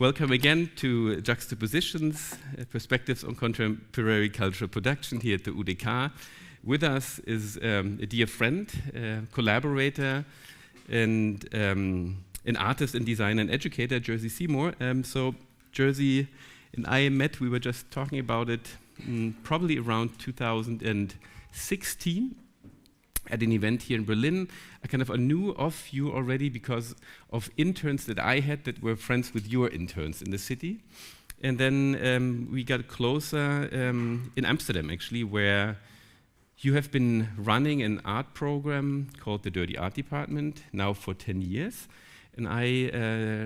Welcome again to Juxtapositions, Perspectives on Contemporary Cultural Production here at the UDK. With us is a dear friend, collaborator, and an artist and designer and educator, Jerszy Seymour. So Jerszy and I met, we were just talking about it, probably around 2016 at an event here in Berlin. I knew of you already because of interns that I had that were friends with your interns in the city. And then we got closer in Amsterdam, actually, where you have been running an art program called the Dirty Art Department now for 10 years. And I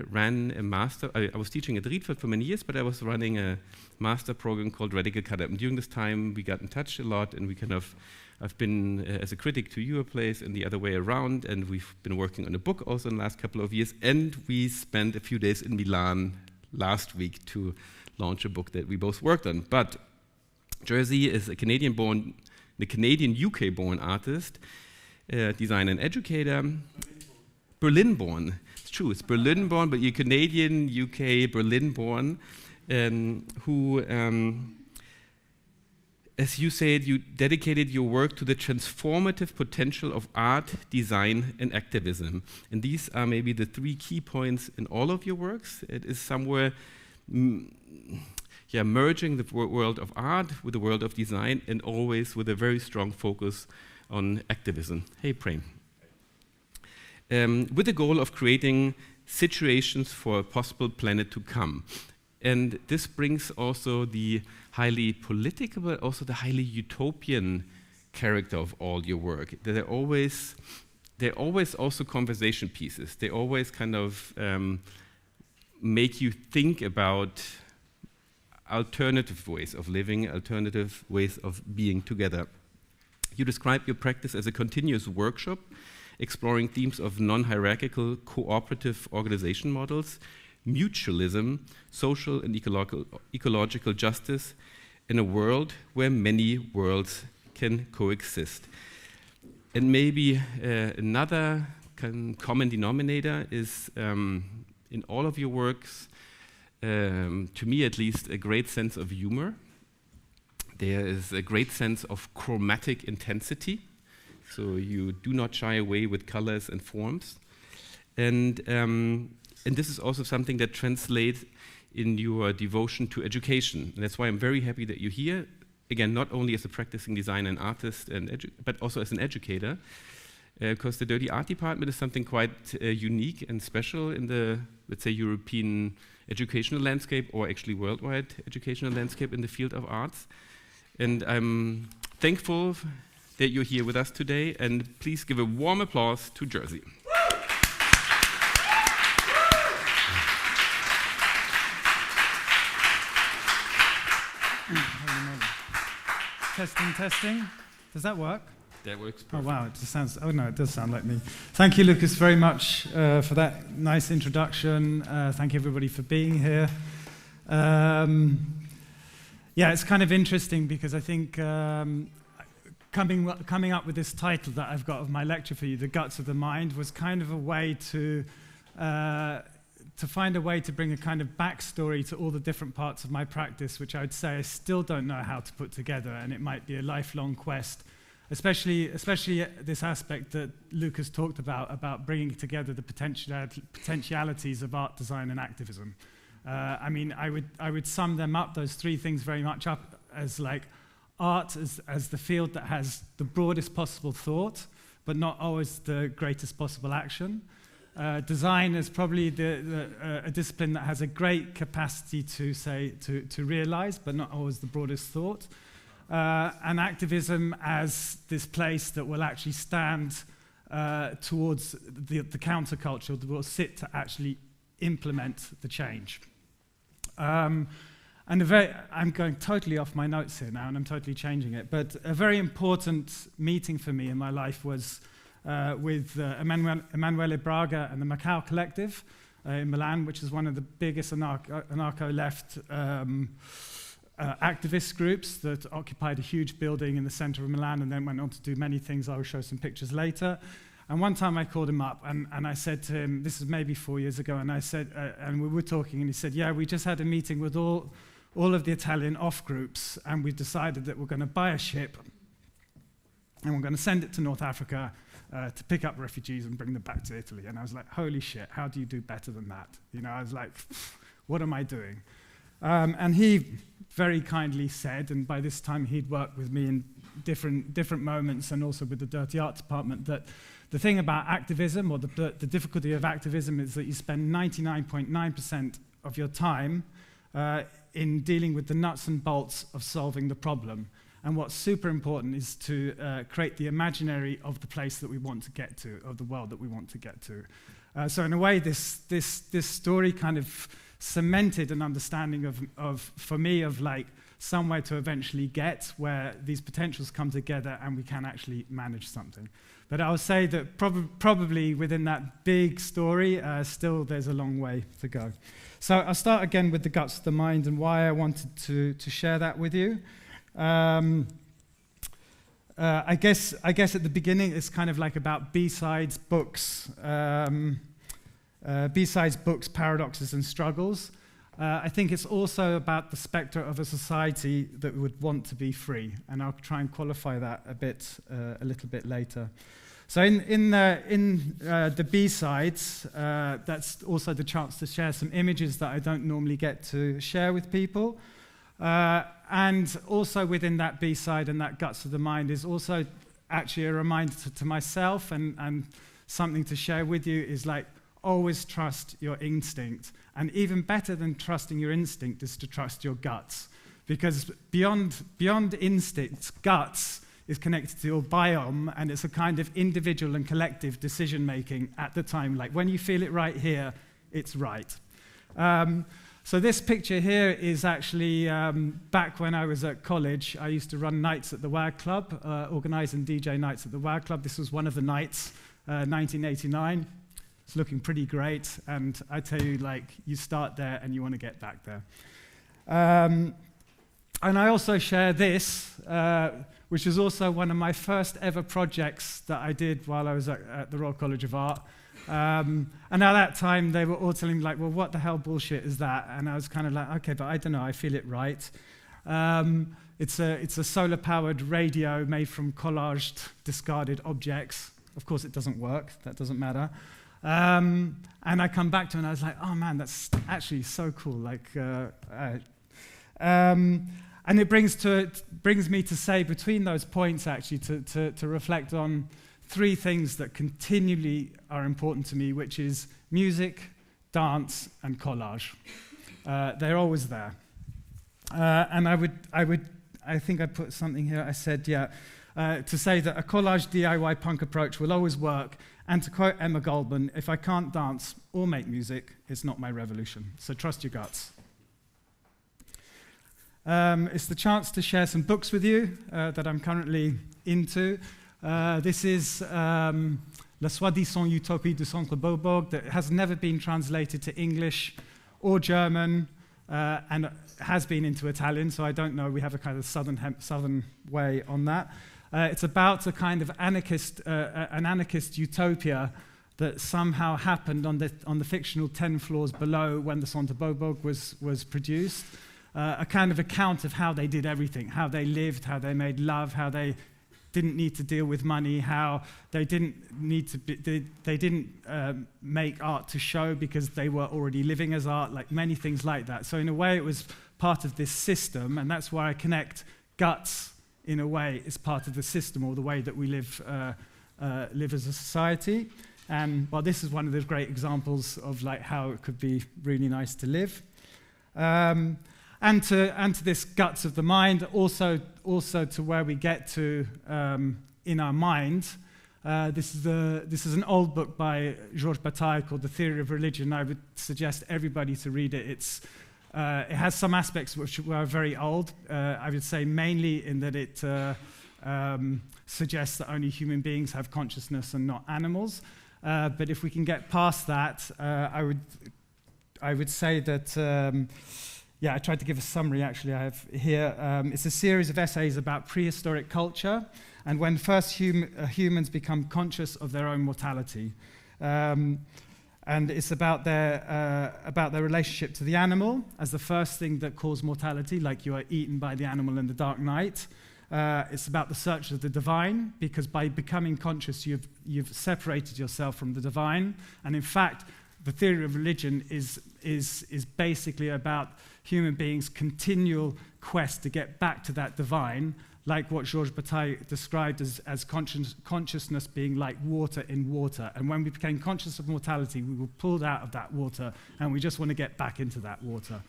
ran a master, I was teaching at Rietveld for many years, but I was running a master program called Radical Cut-Up. And during this time, we got in touch a lot, and we I've been as a critic to your place and the other way around, and we've been working on a book also in the last couple of years, and we spent a few days in Milan last week to launch a book that we both worked on. But Jerszy is a Canadian-UK-born artist, designer and educator. Berlin-born. It's true, it's Berlin-born, but you're Canadian, UK, Berlin-born, who, as you said, you dedicated your work to the transformative potential of art, design, and activism. And these are maybe the three key points in all of your works. It is somewhere merging the world of art with the world of design, and always with a very strong focus on activism. Hey, Prem. With the goal of creating situations for a possible planet to come. And this brings also the highly political, but also the highly utopian character of all your work. They're always also conversation pieces. They always make you think about alternative ways of living, alternative ways of being together. You describe your practice as a continuous workshop, exploring themes of non-hierarchical, cooperative organization models, mutualism, social and ecological justice, in a world where many worlds can coexist. And maybe another common denominator is, in all of your works, to me at least, a great sense of humor. There is a great sense of chromatic intensity, so you do not shy away with colors and forms. And this is also something that translates in your devotion to education. And that's why I'm very happy that you're here, again, not only as a practicing designer and artist, but also as an educator, because the Dirty Art Department is something quite unique and special in the, let's say, European educational landscape, or actually worldwide educational landscape in the field of arts. And I'm thankful that you're here with us today, and please give a warm applause to Jerszy. Testing. Does that work? That works perfect. Oh wow, it just sounds, oh no, it does sound like me. Thank you, Lukas, very much for that nice introduction. Thank you, everybody, for being here. It's kind of interesting because I think coming up with this title that I've got of my lecture for you, The Guts of the Mind, was kind of a way to find a way to bring a kind of backstory to all the different parts of my practice, which I would say I still don't know how to put together, and it might be a lifelong quest, especially this aspect that Lukas talked about bringing together the potentialities of art, design, and activism. I would sum them up, those three things, very much up as like art as the field that has the broadest possible thought, but not always the greatest possible action. Design is probably a discipline that has a great capacity to realize, but not always the broadest thought. And activism as this place that will actually stand towards the counterculture, that will sit to actually implement the change. I'm going totally off my notes here now, and I'm totally changing it. But a very important meeting for me in my life was with Emanuele Braga and the Macau Collective in Milan, which is one of the biggest anarcho-left activist groups that occupied a huge building in the center of Milan and then went on to do many things. I will show some pictures later. And one time I called him up and I said to him, this is maybe 4 years ago, and I said, and we were talking, and he said, yeah, we just had a meeting with all of the Italian off groups, and we decided that we're going to buy a ship and we're going to send it to North Africa to pick up refugees and bring them back to Italy. And I was like, holy shit, how do you do better than that? You know, I was like, what am I doing? And he very kindly said, and by this time he'd worked with me in different moments and also with the Dirty Art Department, that the thing about activism, or the difficulty of activism, is that you spend 99.9% of your time in dealing with the nuts and bolts of solving the problem. And what's super important is to create the imaginary of the place that we want to get to, of the world that we want to get to. So in a way, this story kind of cemented an understanding of for me, of like somewhere to eventually get where these potentials come together and we can actually manage something. But I'll say that probably within that big story, still there's a long way to go. So I'll start again with the guts of the mind and why I wanted to share that with you. I guess at the beginning it's kind of like about B-sides, books, paradoxes and struggles. I think it's also about the spectre of a society that would want to be free, and I'll try and qualify that a little bit later. So in the B-sides, that's also the chance to share some images that I don't normally get to share with people. And also within that B-side and that guts of the mind is also actually a reminder to myself and something to share with you is like, always trust your instinct. And even better than trusting your instinct is to trust your guts. Because beyond instincts, guts is connected to your biome, and it's a kind of individual and collective decision-making at the time. Like when you feel it right here, it's right. So this picture here is actually back when I was at college. I used to run nights at the WAG Club, organize and DJ nights at the WAG Club. This was one of the nights, 1989. It's looking pretty great, and I tell you, like, you start there and you want to get back there. And I also share this, which is also one of my first ever projects that I did while I was at the Royal College of Art. And at that time, they were all telling me, like, well, what the hell bullshit is that? And I was kind of like, okay, but I don't know, I feel it right. It's a solar-powered radio made from collaged, discarded objects. Of course, it doesn't work. That doesn't matter. And I come back to it, and I was like, oh, man, that's actually so cool. Like, and it brings me to say between those points, actually, to reflect on three things that continually are important to me, which is music, dance, and collage. They're always there. And I think I put something here. I said, yeah, to say that a collage DIY punk approach will always work. And to quote Emma Goldman, if I can't dance or make music, it's not my revolution. So trust your guts. It's the chance to share some books with you that I'm currently into. This is La soi-disant utopie de Centre Beaubourg that has never been translated to English or German and has been into Italian, so I don't know. We have a kind of southern way on that. It's about a kind of an anarchist utopia that somehow happened on the fictional 10 floors below when the Centre Beaubourg was produced. A kind of account of how they did everything, how they lived, how they made love, how they didn't need to deal with money, how they didn't need to they didn't make art to show because they were already living as art, like many things like that. So in a way, it was part of this system, and that's why I connect guts. In a way, is part of the system or the way that we live as a society. And well, this is one of those great examples of like how it could be really nice to live. And to this guts of the mind, also to where we get to in our mind. This is an old book by Georges Bataille called The Theory of Religion. I would suggest everybody to read it. It has some aspects which were very old. I would say mainly in that it suggests that only human beings have consciousness and not animals. But if we can get past that, I would say that I tried to give a summary, actually, I have here. It's a series of essays about prehistoric culture and when first humans become conscious of their own mortality. And it's about their relationship to the animal as the first thing that caused mortality, like you are eaten by the animal in the dark night. It's about the search of the divine, because by becoming conscious, you've separated yourself from the divine. And in fact, the theory of religion is basically about human beings' continual quest to get back to that divine, like what Georges Bataille described as consciousness being like water in water. And when we became conscious of mortality, we were pulled out of that water, and we just want to get back into that water.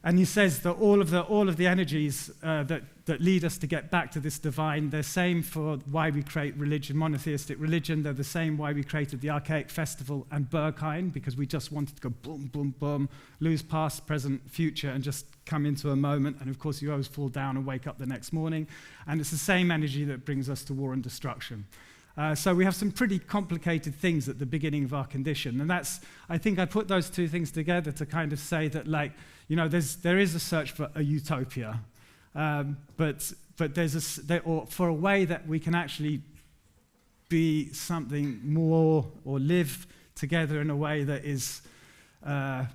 And he says that all of the energies that lead us to get back to this divine, they're same for why we create religion, monotheistic religion. They're the same why we created the archaic festival and Berghain, because we just wanted to go boom, boom, boom, lose past, present, future, and just come into a moment. And of course, you always fall down and wake up the next morning. And it's the same energy that brings us to war and destruction. So we have some pretty complicated things at the beginning of our condition. And I think I put those two things together to kind of say that, like, there is a search for a utopia, but for a way that we can actually be something more or live together in a way that is a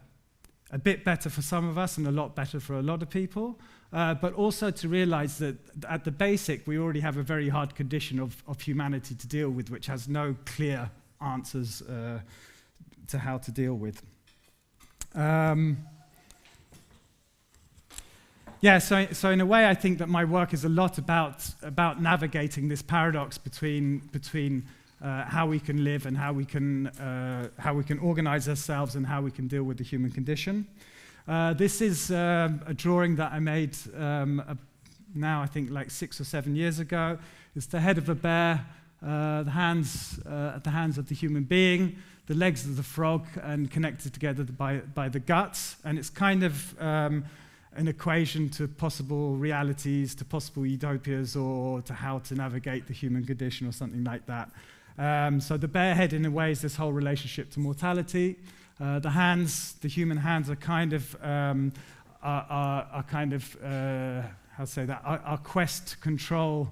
bit better for some of us and a lot better for a lot of people. But also to realize that at the basic, we already have a very hard condition of humanity to deal with, which has no clear answers to how to deal with. So in a way, I think that my work is a lot about navigating this paradox between how we can live and how we can organize ourselves and how we can deal with the human condition. This is a drawing that I made now, I think, like 6 or 7 years ago. It's the head of a bear, the hands at the hands of the human being, the legs of the frog, and connected together by the guts. And it's kind of an equation to possible realities, to possible utopias, or to how to navigate the human condition, or something like that. So the bear head, in a way, is this whole relationship to mortality. The human hands are kind of our quest to control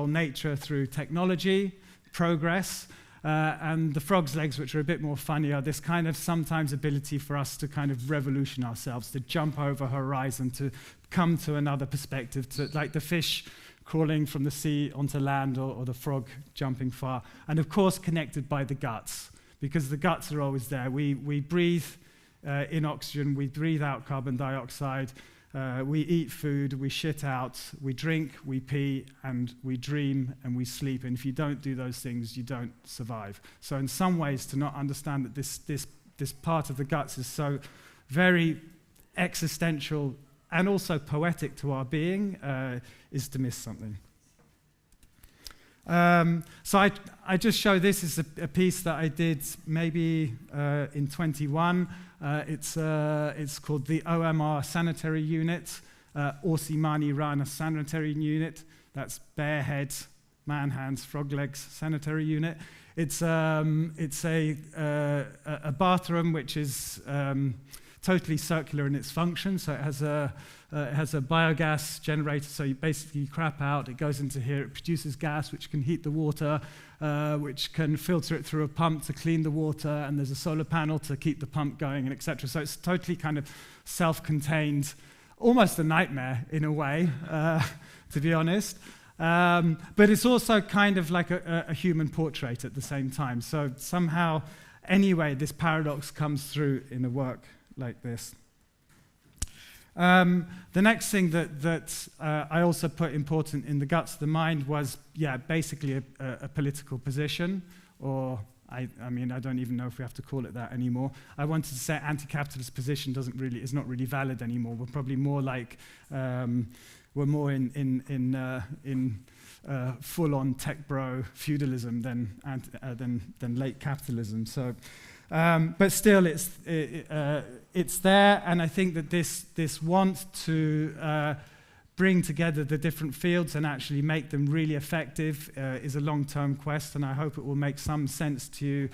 nature through technology, progress, and the frog's legs, which are a bit more funny, are this kind of sometimes ability for us to kind of revolution ourselves, to jump over a horizon, to come to another perspective, to, like the fish crawling from the sea onto land, or the frog jumping far, and of course connected by the guts. Because the guts are always there. We breathe in oxygen, we breathe out carbon dioxide, we eat food, we shit out, we drink, we pee, and we dream, and we sleep. And if you don't do those things, you don't survive. So in some ways, to not understand that this part of the guts is so very existential and also poetic to our being is to miss something. So I just show this is a piece that I did maybe in 21. It's called the OMR Sanitary Unit, Orsimani Rana Sanitary Unit. That's bear head, man hands, frog legs Sanitary Unit. It's a bathroom which is totally circular in its function. So it has a biogas generator. So you basically crap out, it goes into here, it produces gas which can heat the water, which can filter it through a pump to clean the water, and there's a solar panel to keep the pump going, and etc. So it's totally kind of self-contained, almost a nightmare in a way, to be honest. But it's also kind of like a human portrait at the same time. So somehow, anyway, this paradox comes through in a work like this. The next thing that I also put important in the guts of the mind was, basically a political position, or I mean, I don't even know if we have to call it that anymore. I wanted to say anti-capitalist position is not really valid anymore. We're probably more like we're more in full-on tech bro feudalism than late capitalism. So. But still, it's there, and I think that this want to bring together the different fields and actually make them really effective is a long-term quest, and I hope it will make some sense to you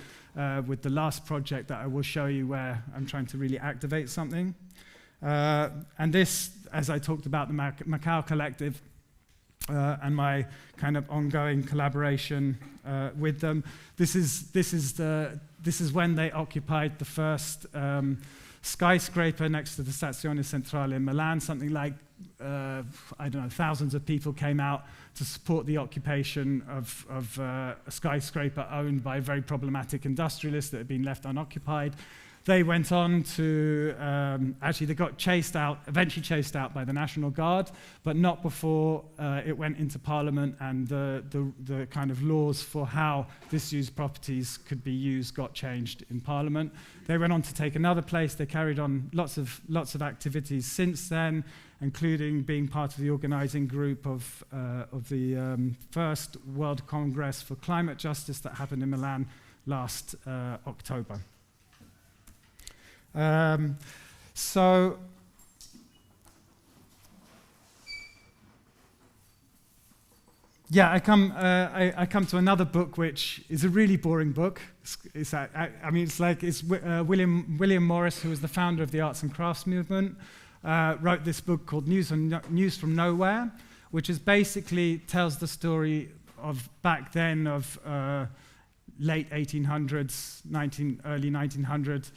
with the last project that I will show you where I'm trying to really activate something. And this, as I talked about the Macau Collective and my kind of ongoing collaboration with them, this is when they occupied the first skyscraper next to the Stazione Centrale in Milan. Something like, I don't know, thousands of people came out to support the occupation of a skyscraper owned by very problematic industrialists that had been left unoccupied. They went on to, actually they got eventually chased out by the National Guard, but not before it went into Parliament, and the kind of laws for how disused properties could be used got changed in Parliament. They went on to take another place. They carried on lots of activities since then, including being part of the organizing group of the first World Congress for Climate Justice that happened in Milan last October. So yeah, I come to another book which is a really boring book. It's William Morris, who was the founder of the arts and crafts movement, wrote this book called News from Nowhere, which is basically tells the story of back then of late 1800s, early 1900s.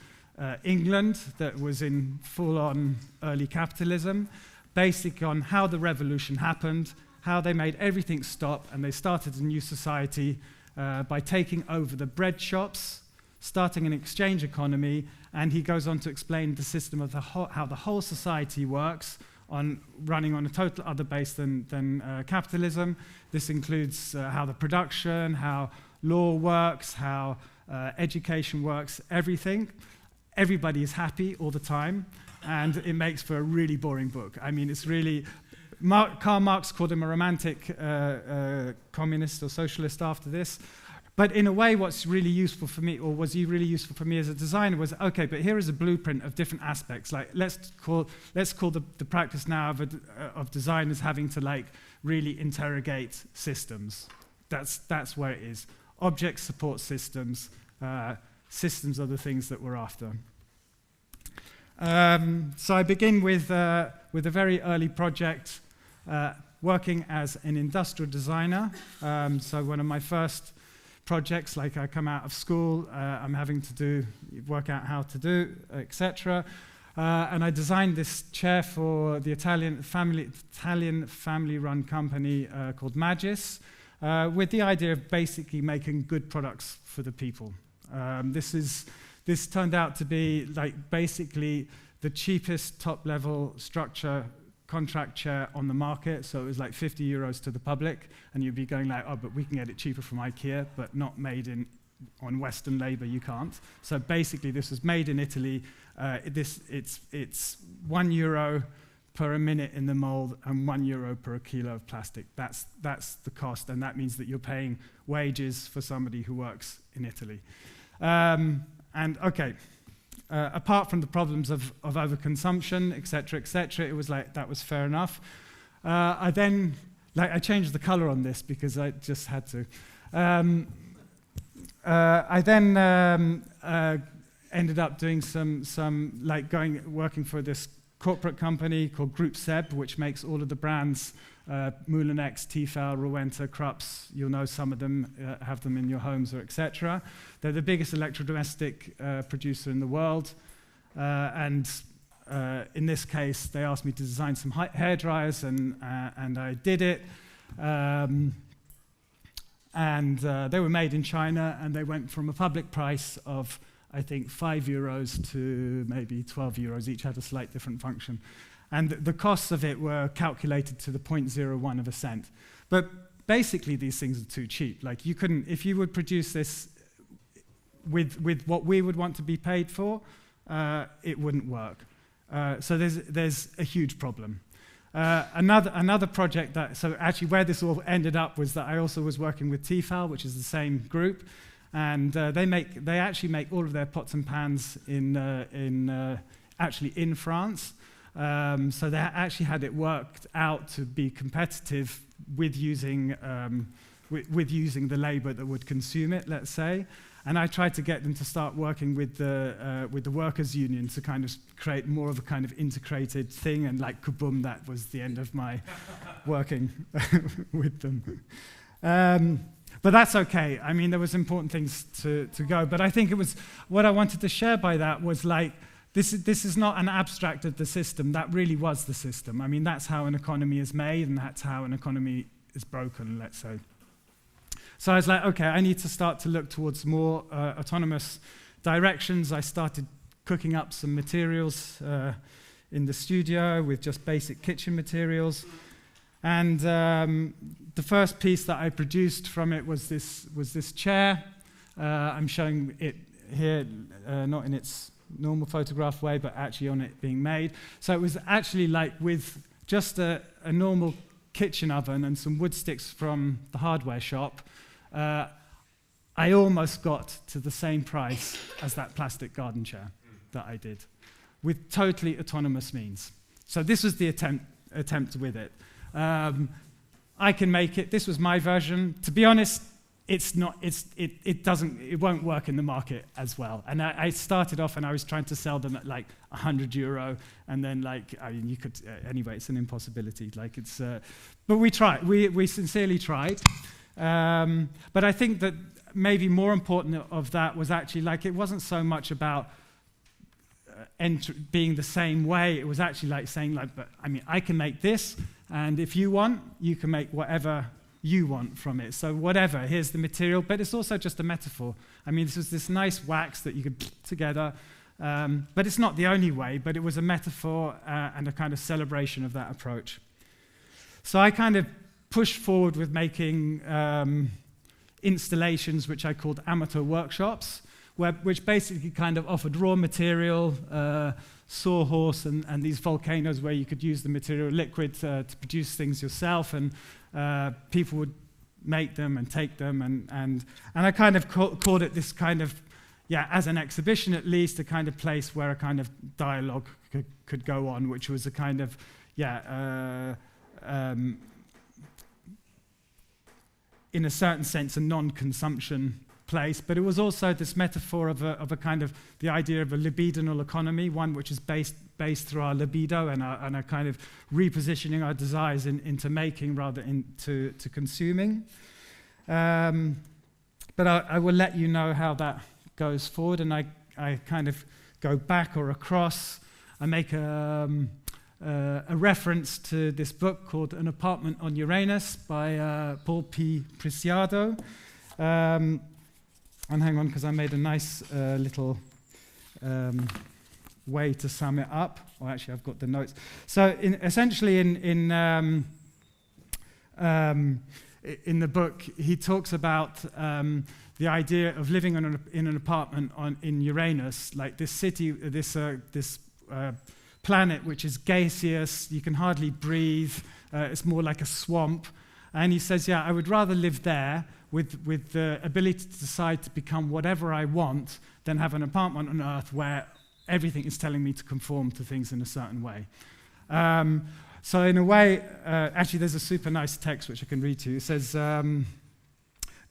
England that was in full-on early capitalism, basic on how the revolution happened, how they made everything stop, and they started a new society by taking over the bread shops, starting an exchange economy, and he goes on to explain the system of how the whole society works, running on a total other base than capitalism. This includes how the production, how law works, how education works, everything. Everybody is happy all the time, and it makes for a really boring book. I mean, it's really... Karl Marx called him a romantic communist or socialist after this. But in a way, what's really useful for me, or was really useful for me as a designer, was, okay, but here is a blueprint of different aspects. Like, let's call the practice now of design as having to, like, really interrogate systems. That's where it is. Objects support systems. Systems are the things that we're after. So I begin with a very early project, working as an industrial designer. So one of my first projects, like I come out of school, I'm having to work out how to do, etc. And I designed this chair for the Italian family-run company called Magis, with the idea of basically making good products for the people. This turned out to be like basically the cheapest top-level structure contract chair on the market. So it was like 50 euros to the public, and you'd be going like, oh, but we can get it cheaper from IKEA, but not made on Western labor. You can't. So basically, this was made in Italy. It's €1 per minute in the mold and €1 per kilo of plastic. That's the cost, and that means that you're paying wages for somebody who works in Italy. Apart from the problems of overconsumption, etc., it was like that was fair enough. I changed the color on this because I just had to. I then ended up doing working for this corporate company called Group Seb, which makes all of the brands, Moulinex, Tefal, Rowenta, Krups. You'll know some of them, have them in your homes, or etc. They're the biggest electrodomestic producer in the world. And in this case, they asked me to design some hair dryers, and I did it. They were made in China, and they went from a public price of, I think, €5 to maybe €12. Each had a slight different function. And the costs of it were calculated to the 0.01 of a cent. But basically, these things are too cheap. Like, you couldn't, if you would produce this with what we would want to be paid for, it wouldn't work. So there's a huge problem. Another project so actually where this all ended up was that I also was working with Tefal, which is the same group, and they actually make all of their pots and pans in France. So they actually had it worked out to be competitive with using the labor that would consume it, let's say. And I tried to get them to start working with the workers' union to kind of create more of a kind of integrated thing, and like kaboom, that was the end of my working with them. But that's okay. I mean, there was important things to go. But I think it was, what I wanted to share by that was like, this is not an abstract of the system. That really was the system. I mean, that's how an economy is made, and that's how an economy is broken, let's say. So I was like, okay, I need to start to look towards more autonomous directions. I started cooking up some materials in the studio with just basic kitchen materials. And the first piece that I produced from it was this chair. I'm showing it here, not in its normal photograph way, but actually on it being made. So it was actually like with just a normal kitchen oven and some wood sticks from the hardware shop, I almost got to the same price as that plastic garden chair that I did, with totally autonomous means. So this was the attempt with it. I can make it. This was my version. To be honest, it won't work in the market as well. And I started off and I was trying to sell them at like €100, and then like, I mean, you could, anyway, it's an impossibility. Like it's, but we tried, we sincerely tried. But I think that maybe more important of that was actually like, it wasn't so much about being the same way. It was actually like saying like, but I mean, I can make this, and if you want, you can make whatever you want from it. So whatever, here's the material, but it's also just a metaphor. I mean, this was this nice wax that you could put together, but it's not the only way, but it was a metaphor and a kind of celebration of that approach. So I kind of pushed forward with making installations which I called amateur workshops, which basically kind of offered raw material, sawhorse and these volcanoes where you could use the material liquid to produce things yourself, and people would make them and take them, and I kind of called it this kind of, as an exhibition at least, a kind of place where a kind of dialogue could go on, which was a kind of, in a certain sense, a non-consumption place, but it was also this metaphor of a kind of the idea of a libidinal economy, one which is based through our libido and a kind of repositioning our desires into making rather into consuming. But I will let you know how that goes forward, and I kind of go back or across. I make a reference to this book called An Apartment on Uranus by Paul P. Preciado. And hang on, because I made a nice little way to sum it up. Or actually, I've got the notes. So, essentially, in the book, he talks about the idea of living in an apartment in Uranus, like this city, this planet which is gaseous. You can hardly breathe. It's more like a swamp. And he says, I would rather live there with the ability to decide to become whatever I want than have an apartment on Earth where everything is telling me to conform to things in a certain way. So in a way, actually there's a super nice text which I can read to you. It says, the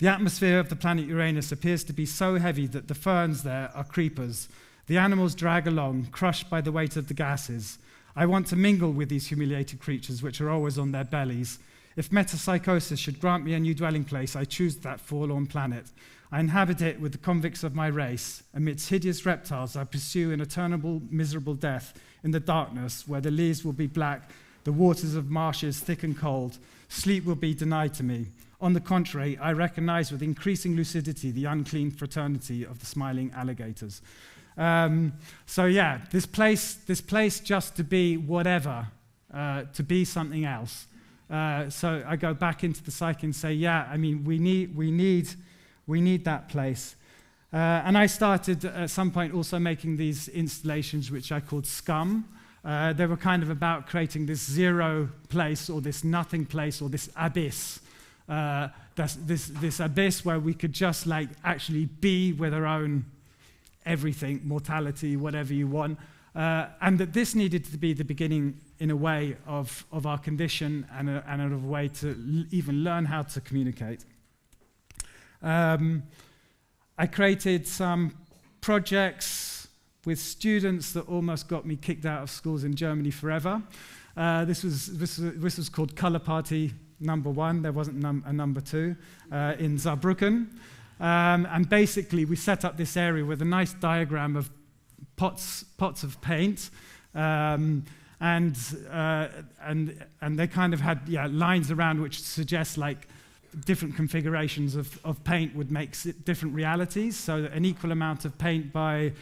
atmosphere of the planet Uranus appears to be so heavy that the ferns there are creepers. The animals drag along, crushed by the weight of the gases. I want to mingle with these humiliated creatures which are always on their bellies. If metapsychosis should grant me a new dwelling place, I choose that forlorn planet. I inhabit it with the convicts of my race. Amidst hideous reptiles, I pursue an eternal, miserable death in the darkness, where the leaves will be black, the waters of marshes thick and cold. Sleep will be denied to me. On the contrary, I recognize with increasing lucidity the unclean fraternity of the smiling alligators. This place just to be whatever, to be something else. So I go back into the psyche and say, we need that place. And I started at some point also making these installations which I called Scum. They were kind of about creating this zero place or this nothing place or this abyss. This abyss where we could just like actually be with our own everything, mortality, whatever you want. and that this needed to be the beginning, in a way, of our condition and of a way to even learn how to communicate. I created some projects with students that almost got me kicked out of schools in Germany forever. This was called Colour Party number 1. There wasn't a number 2 in Saarbrücken. And basically, we set up this area with a nice diagram of pots of paint, and they kind of had lines around which suggest like different configurations of paint would make different realities. So an equal amount of paint by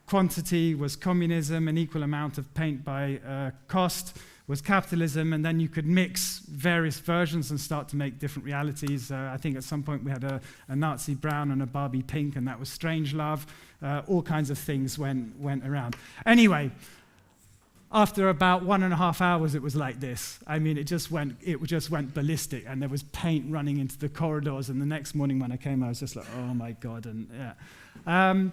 quantity was communism, an equal amount of paint by cost was capitalism, and then you could mix various versions and start to make different realities. I think at some point we had a Nazi brown and a Barbie pink, and that was Strangelove. All kinds of things went around. Anyway, after about 1.5 hours, it was like this. I mean, it just went ballistic, and there was paint running into the corridors. And the next morning when I came, I was just like, oh my God, and yeah.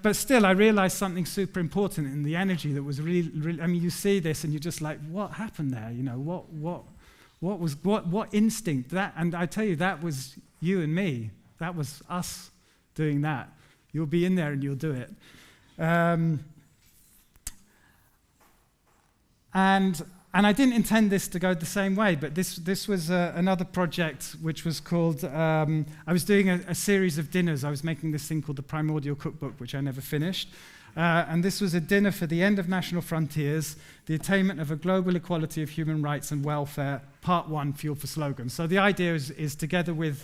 But still, I realized something super important in the energy that was really. I mean, you see this, and you're just like, what happened there? You know, what instinct that? And I tell you, that was you and me. That was us doing that. You'll be in there and you'll do it. And I didn't intend this to go the same way, but this was another project which was called, I was doing a series of dinners. I was making this thing called the Primordial Cookbook, which I never finished. And this was a dinner for the end of national frontiers, the attainment of a global equality of human rights and welfare, part 1, Fuel for Slogans. So the idea is together with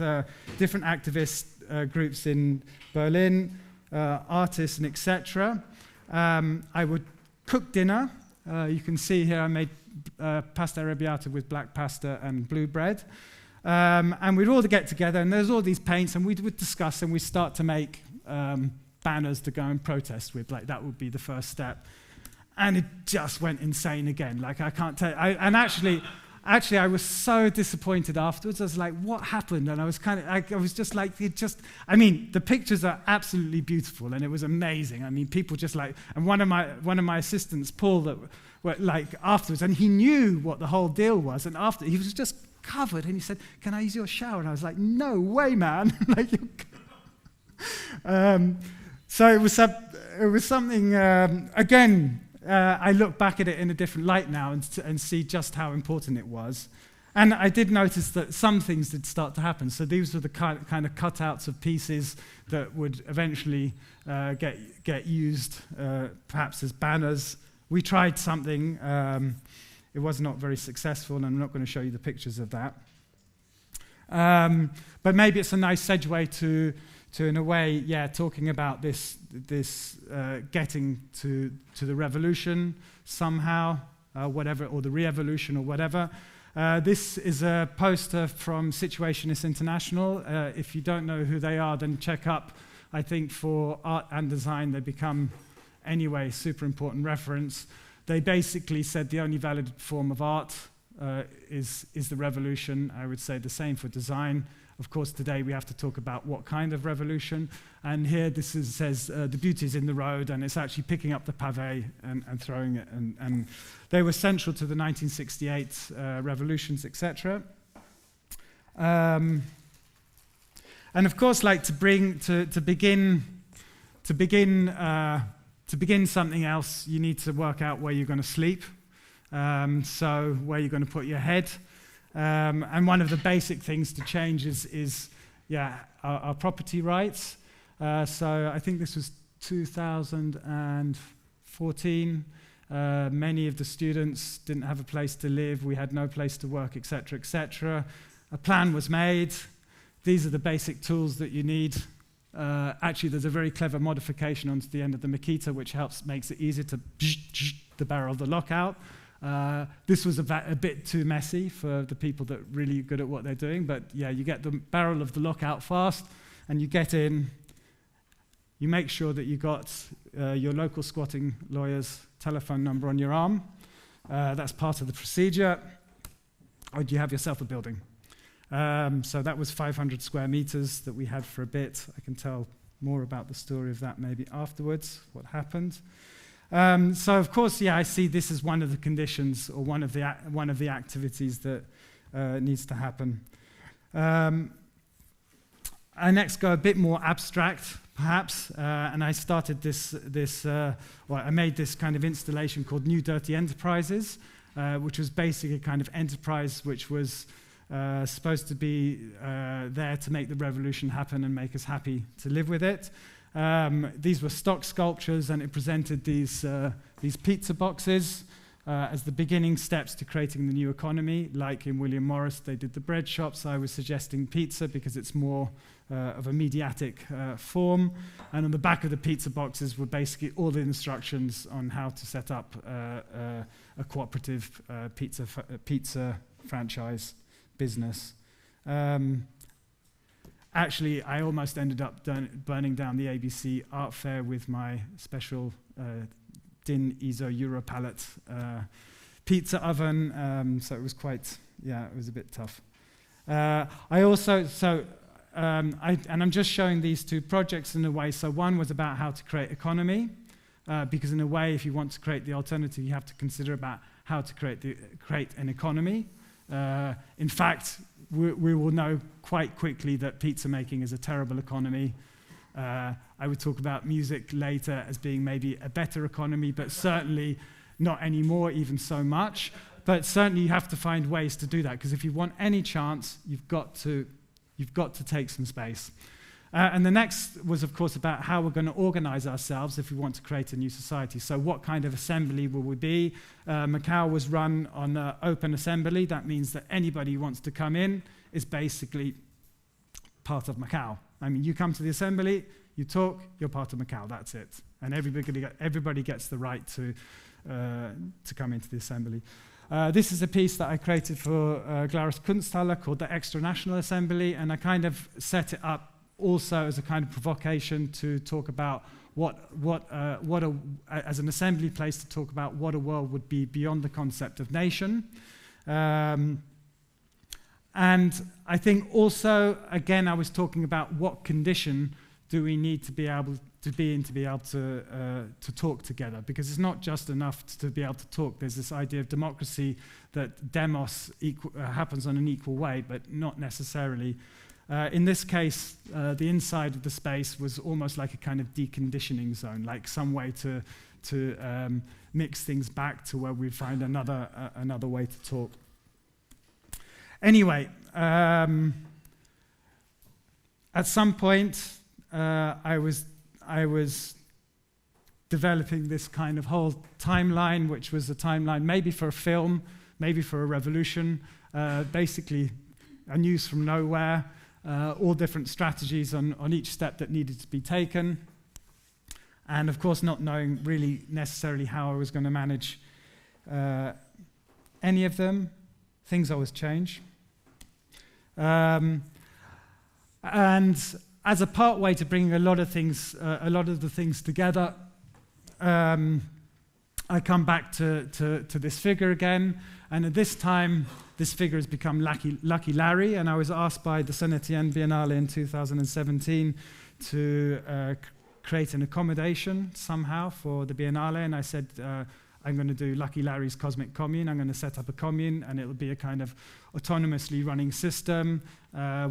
different activist groups in Berlin, artists and etc., I would cook dinner. You can see here I made pasta arrabbiata with black pasta and blue bread. And we'd all get together, and there's all these paints, and we would discuss, and we'd start to make banners to go and protest with. Like, that would be the first step. And it just went insane again. Like, I can't tell you. And actually, I was so disappointed afterwards. I was like, what happened? And I was just like, I mean, the pictures are absolutely beautiful, and it was amazing. I mean, people just like, and one of my assistants, Paul, that were like afterwards, and he knew what the whole deal was, and after he was just covered, and he said, "Can I use your shower?" And I was like, "No way, man!" Like, so it was something. Again, I look back at it in a different light now and see just how important it was. And I did notice that some things did start to happen. So these were the kind of cutouts of pieces that would eventually get used, perhaps as banners. We tried something. It was not very successful, and I'm not going to show you the pictures of that. But maybe it's a nice segue to in a way, talking about this getting to the revolution somehow, whatever, or the re-evolution or whatever. This is a poster from Situationists International. If you don't know who they are, then check up. I think for art and design, they become, anyway, super important reference. They basically said the only valid form of art is the revolution. I would say the same for design. Of course, today we have to talk about what kind of revolution. And here says the beauty is in the road, and it's actually picking up the pavé and throwing it. And they were central to the 1968 revolutions, etc. And of course, like to begin something else, you need to work out where you're going to sleep. So where you're going to put your head. And one of the basic things to change is our property rights. So I think this was 2014. Many of the students didn't have a place to live. We had no place to work, etc., etc. A plan was made. These are the basic tools that you need. Actually, there's a very clever modification onto the end of the Makita, which makes it easier to the barrel of the lockout. This was a bit too messy for the people that are really good at what they're doing, but you get the barrel of the lockout fast, and you get in. You make sure that you got your local squatting lawyer's telephone number on your arm. That's part of the procedure. Or you have yourself a building. So that was 500 square meters that we had for a bit. I can tell more about the story of that maybe afterwards, what happened. So of course, I see this as one of the conditions or one of the activities that needs to happen. I next go a bit more abstract, perhaps, and I started I made this kind of installation called New Dirty Enterprises, which was basically a kind of enterprise which was supposed to be there to make the revolution happen and make us happy to live with it. These were stock sculptures, and it presented these pizza boxes as the beginning steps to creating the new economy. Like in William Morris, they did the bread shops. I was suggesting pizza because it's more of a mediatic form. And on the back of the pizza boxes were basically all the instructions on how to set up a cooperative pizza franchise business. Actually, I almost ended up burning down the ABC art fair with my special DIN ISO Europalette pizza oven, so it was it was a bit tough. And I'm just showing these two projects in a way. So one was about how to create economy, because in a way, if you want to create the alternative, you have to consider about how to create an economy. In fact, we will know quite quickly that pizza making is a terrible economy. I would talk about music later as being maybe a better economy, but certainly not anymore, even so much. But certainly you have to find ways to do that, because if you want any chance, you've got to take some space. And the next was, of course, about how we're going to organize ourselves if we want to create a new society. So what kind of assembly will we be? Macau was run on open assembly. That means that anybody who wants to come in is basically part of Macau. I mean, you come to the assembly, you talk, you're part of Macau, that's it. And everybody gets the right to come into the assembly. This is a piece that I created for Glarus Kunsthalle called the Extra National Assembly, and I kind of set it up also as a kind of provocation to talk about as an assembly place to talk about what a world would be beyond the concept of nation. And I think also, again, I was talking about what condition do we need to be able to be in to be able to talk together, because it's not just enough to be able to talk. There's this idea of democracy that demos happens on an equal way, but not necessarily. In this case, the inside of the space was almost like a kind of deconditioning zone, like some way to mix things back to where we find another way to talk. Anyway, at some point, I was developing this kind of whole timeline, which was a timeline maybe for a film, maybe for a revolution, basically a news from nowhere, all different strategies on each step that needed to be taken, and of course not knowing really necessarily how I was going to manage any of them. Things always change. And as a part way to bring a lot of the things together, I come back to this figure again, and at this time, this figure has become Lucky Larry, and I was asked by the Saint-Étienne Biennale in 2017 to create an accommodation somehow for the Biennale, and I said, I'm going to do Lucky Larry's Cosmic Commune. I'm going to set up a commune, and it'll be a kind of autonomously running system.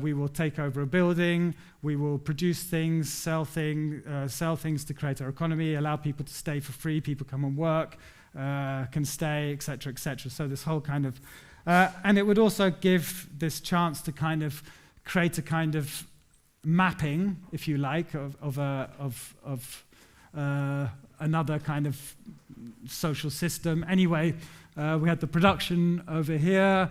We will take over a building. We will produce things, sell things to create our economy, allow people to stay for free. People come and work, can stay, etc., etc. So this whole kind of, and it would also give this chance to kind of create a kind of mapping, if you like, of another kind of social system. Anyway, we had the production over here,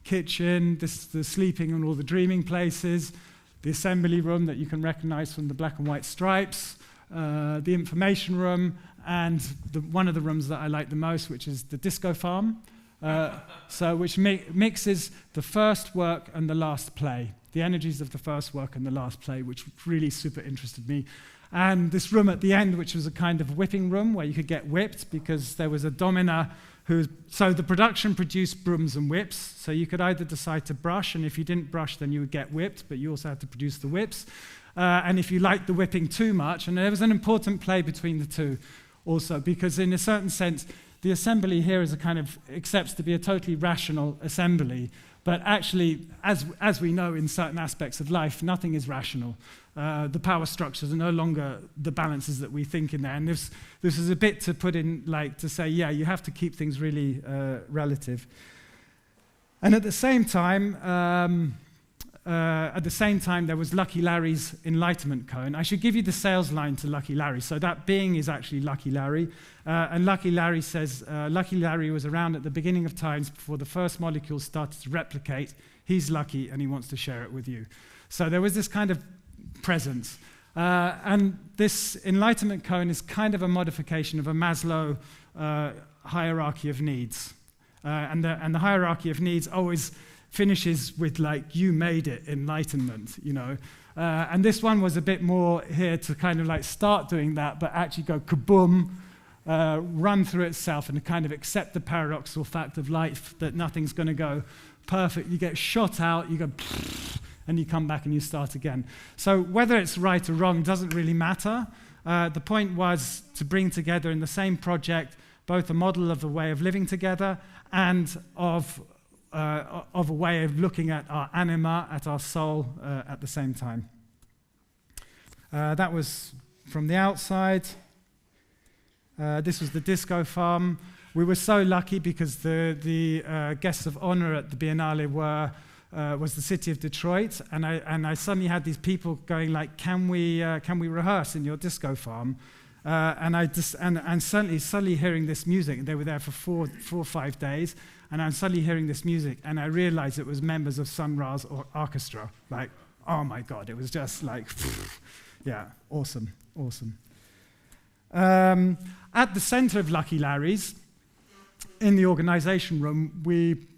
kitchen, the sleeping and all the dreaming places, the assembly room that you can recognize from the black and white stripes, the information room, and one of the rooms that I like the most, which is the disco farm, which mixes the first work and the last play, the energies of the first work and the last play, which really super interested me. And this room at the end, which was a kind of whipping room where you could get whipped because there was a domina so the production produced brooms and whips, so you could either decide to brush, and if you didn't brush, then you would get whipped, but you also had to produce the whips. And if you liked the whipping too much, and there was an important play between the two, also, because in a certain sense, the assembly here is a kind of accepts to be a totally rational assembly, but actually, as we know in certain aspects of life, nothing is rational. The power structures are no longer the balances that we think in there. And this is a bit to put in, like, to say, yeah, you have to keep things really relative. And at the same time, there was Lucky Larry's Enlightenment Cone. I should give you the sales line to Lucky Larry. So that being is actually Lucky Larry. And Lucky Larry says, Lucky Larry was around at the beginning of times before the first molecules started to replicate. He's lucky and he wants to share it with you. So there was this kind of presence. And this Enlightenment Cone is kind of a modification of a Maslow hierarchy of needs. And the hierarchy of needs always finishes with, like, you made it, enlightenment, you know. And this one was a bit more here to kind of like start doing that, but actually go kaboom, run through itself and kind of accept the paradoxical fact of life that nothing's going to go perfect. You get shot out, you go, and you come back and you start again. So whether it's right or wrong doesn't really matter. The point was to bring together in the same project both a model of a way of living together and of a way of looking at our anima, at our soul at the same time. That was from the outside. This was the disco farm. We were so lucky because the guests of honor at the Biennale was the city of Detroit, and I suddenly had these people going like, "Can we rehearse in your disco farm?" And suddenly hearing this music. They were there for four or 5 days, and I'm suddenly hearing this music, and I realized it was members of Sun Ra's orchestra. Like, oh my God, it was just like, yeah, awesome. At the center of Lucky Larry's, in the organization room,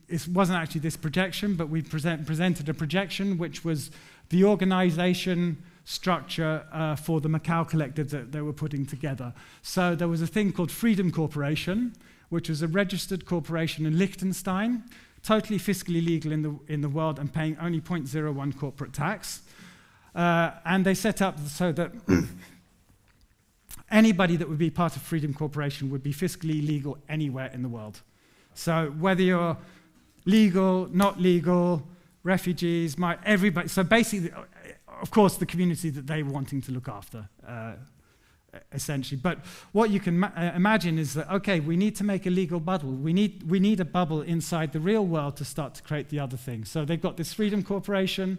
it wasn't actually this projection, but we presented a projection which was the organization structure for the Macau collective that they were putting together. So there was a thing called Freedom Corporation, which was a registered corporation in Liechtenstein, totally fiscally legal in the world and paying only 0.01 corporate tax. And they set up so that anybody that would be part of Freedom Corporation would be fiscally legal anywhere in the world. So whether you're legal, not legal, refugees, everybody. So basically, of course, the community that they were wanting to look after, essentially. But what you can imagine is that, okay, we need to make a legal bubble. We need a bubble inside the real world to start to create the other thing. So they've got this Freedom Corporation.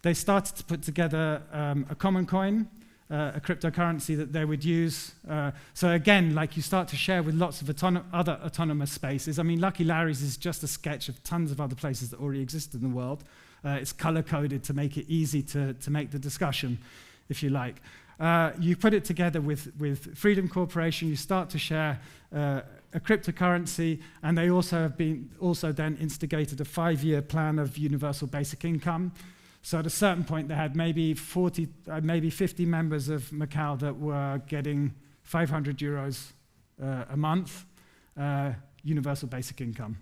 They started to put together a common coin, a cryptocurrency that they would use. So again, like, you start to share with lots of other autonomous spaces. I mean, Lucky Larry's is just a sketch of tons of other places that already exist in the world. It's color-coded to make it easy to make the discussion, if you like. You put it together with Freedom Corporation, you start to share a cryptocurrency, and they also then instigated a 5-year plan of universal basic income. So at a certain point, they had maybe 50 members of Macau that were getting 500 euros a month, universal basic income.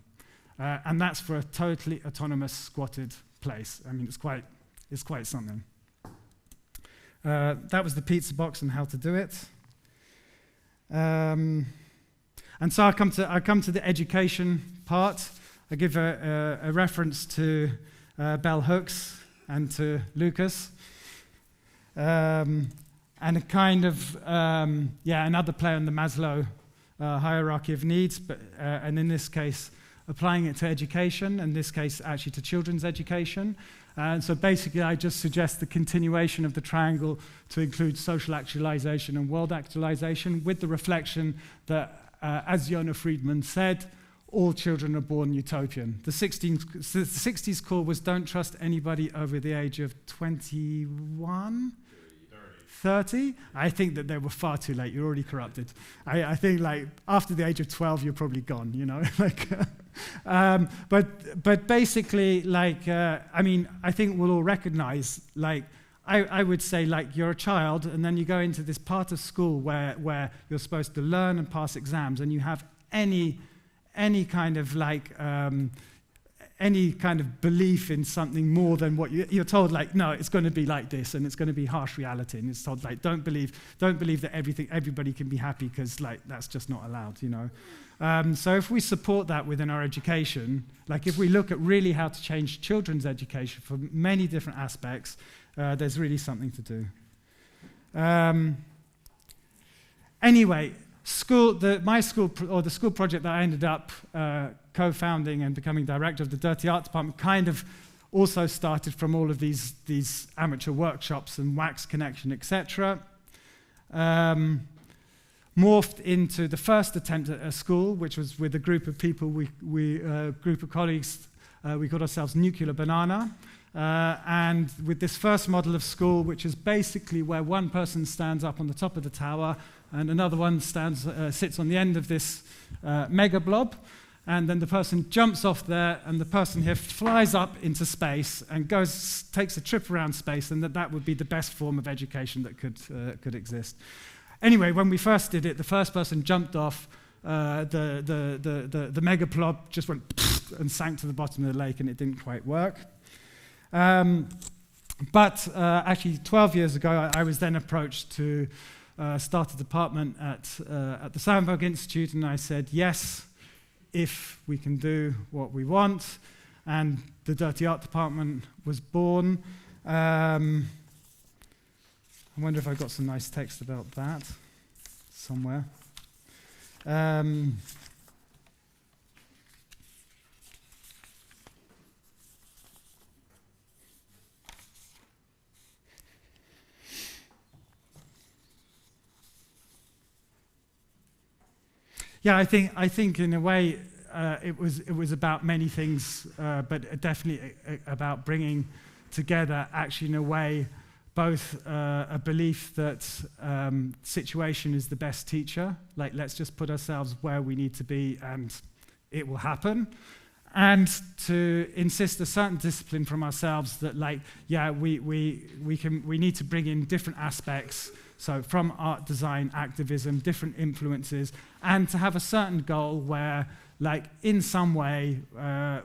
And that's for a totally autonomous squatted place. I mean, it's quite something. That was the pizza box and how to do it. And so I come to the education part. I give a reference to bell hooks and to Lukas, and a kind of another play on the Maslow hierarchy of needs, but and in this case applying it to education, in this case actually to children's education. And so basically I just suggest the continuation of the triangle to include social actualization and world actualization, with the reflection that, as Yona Friedman said, all children are born utopian. The 60s call was don't trust anybody over the age of 21? 30? I think that they were far too late. You're already corrupted. I think, like, after the age of 12, you're probably gone, you know? But basically, like, I mean, I think we'll all recognize, like, I would say, like, you're a child, and then you go into this part of school where you're supposed to learn and pass exams, and you have any kind of, like, any kind of belief in something more than what you're told, like, no, it's going to be like this, and it's going to be harsh reality, and it's told, like, don't believe that everybody can be happy, because, like, that's just not allowed, you know. So if we support that within our education, like if we look at really how to change children's education for many different aspects, there's really something to do. Anyway, the school project that I ended up co-founding and becoming director of, the Dirty Art Department, kind of also started from all of these amateur workshops and wax connection, etc. Morphed into the first attempt at a school, which was with a group of people, group of colleagues. We called ourselves Nuclear Banana. And with this first model of school, which is basically where one person stands up on the top of the tower and another one sits on the end of this mega blob, and then the person jumps off there, and the person here flies up into space and takes a trip around space, and that would be the best form of education that could exist. Anyway, when we first did it, the first person jumped off, the mega blob just went and sank to the bottom of the lake, and it didn't quite work. But actually, 12 years ago, I was then approached to start a department at the Sandberg Instituut, and I said, yes, if we can do what we want. And the Dirty Art Department was born. I wonder if I got some nice text about that somewhere. Yeah, I think in a way it was about many things, but definitely about bringing together, actually, in a way, both a belief that situation is the best teacher, like let's just put ourselves where we need to be and it will happen, and to insist a certain discipline from ourselves that, like, yeah, we need to bring in different aspects. So from art, design, activism, different influences, and to have a certain goal where, like, in some way,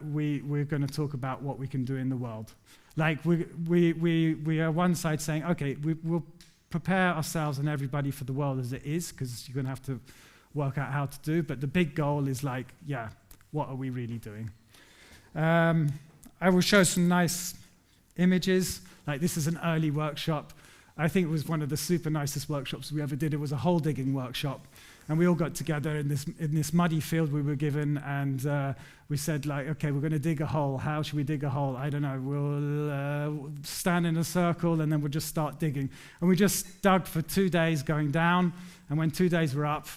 we're going to talk about what we can do in the world. Like, we are one side saying, okay, we'll prepare ourselves and everybody for the world as it is, because you're going to have to work out how to do, but the big goal is, like, yeah, what are we really doing? I will show some nice images. Like, this is an early workshop. I think it was one of the super nicest workshops we ever did. It was a hole digging workshop, and we all got together in this muddy field we were given, and we said, like, okay, we're going to dig a hole. How should we dig a hole? I don't know. We'll stand in a circle, and then we'll just start digging. And we just dug for 2 days going down, and when 2 days were up,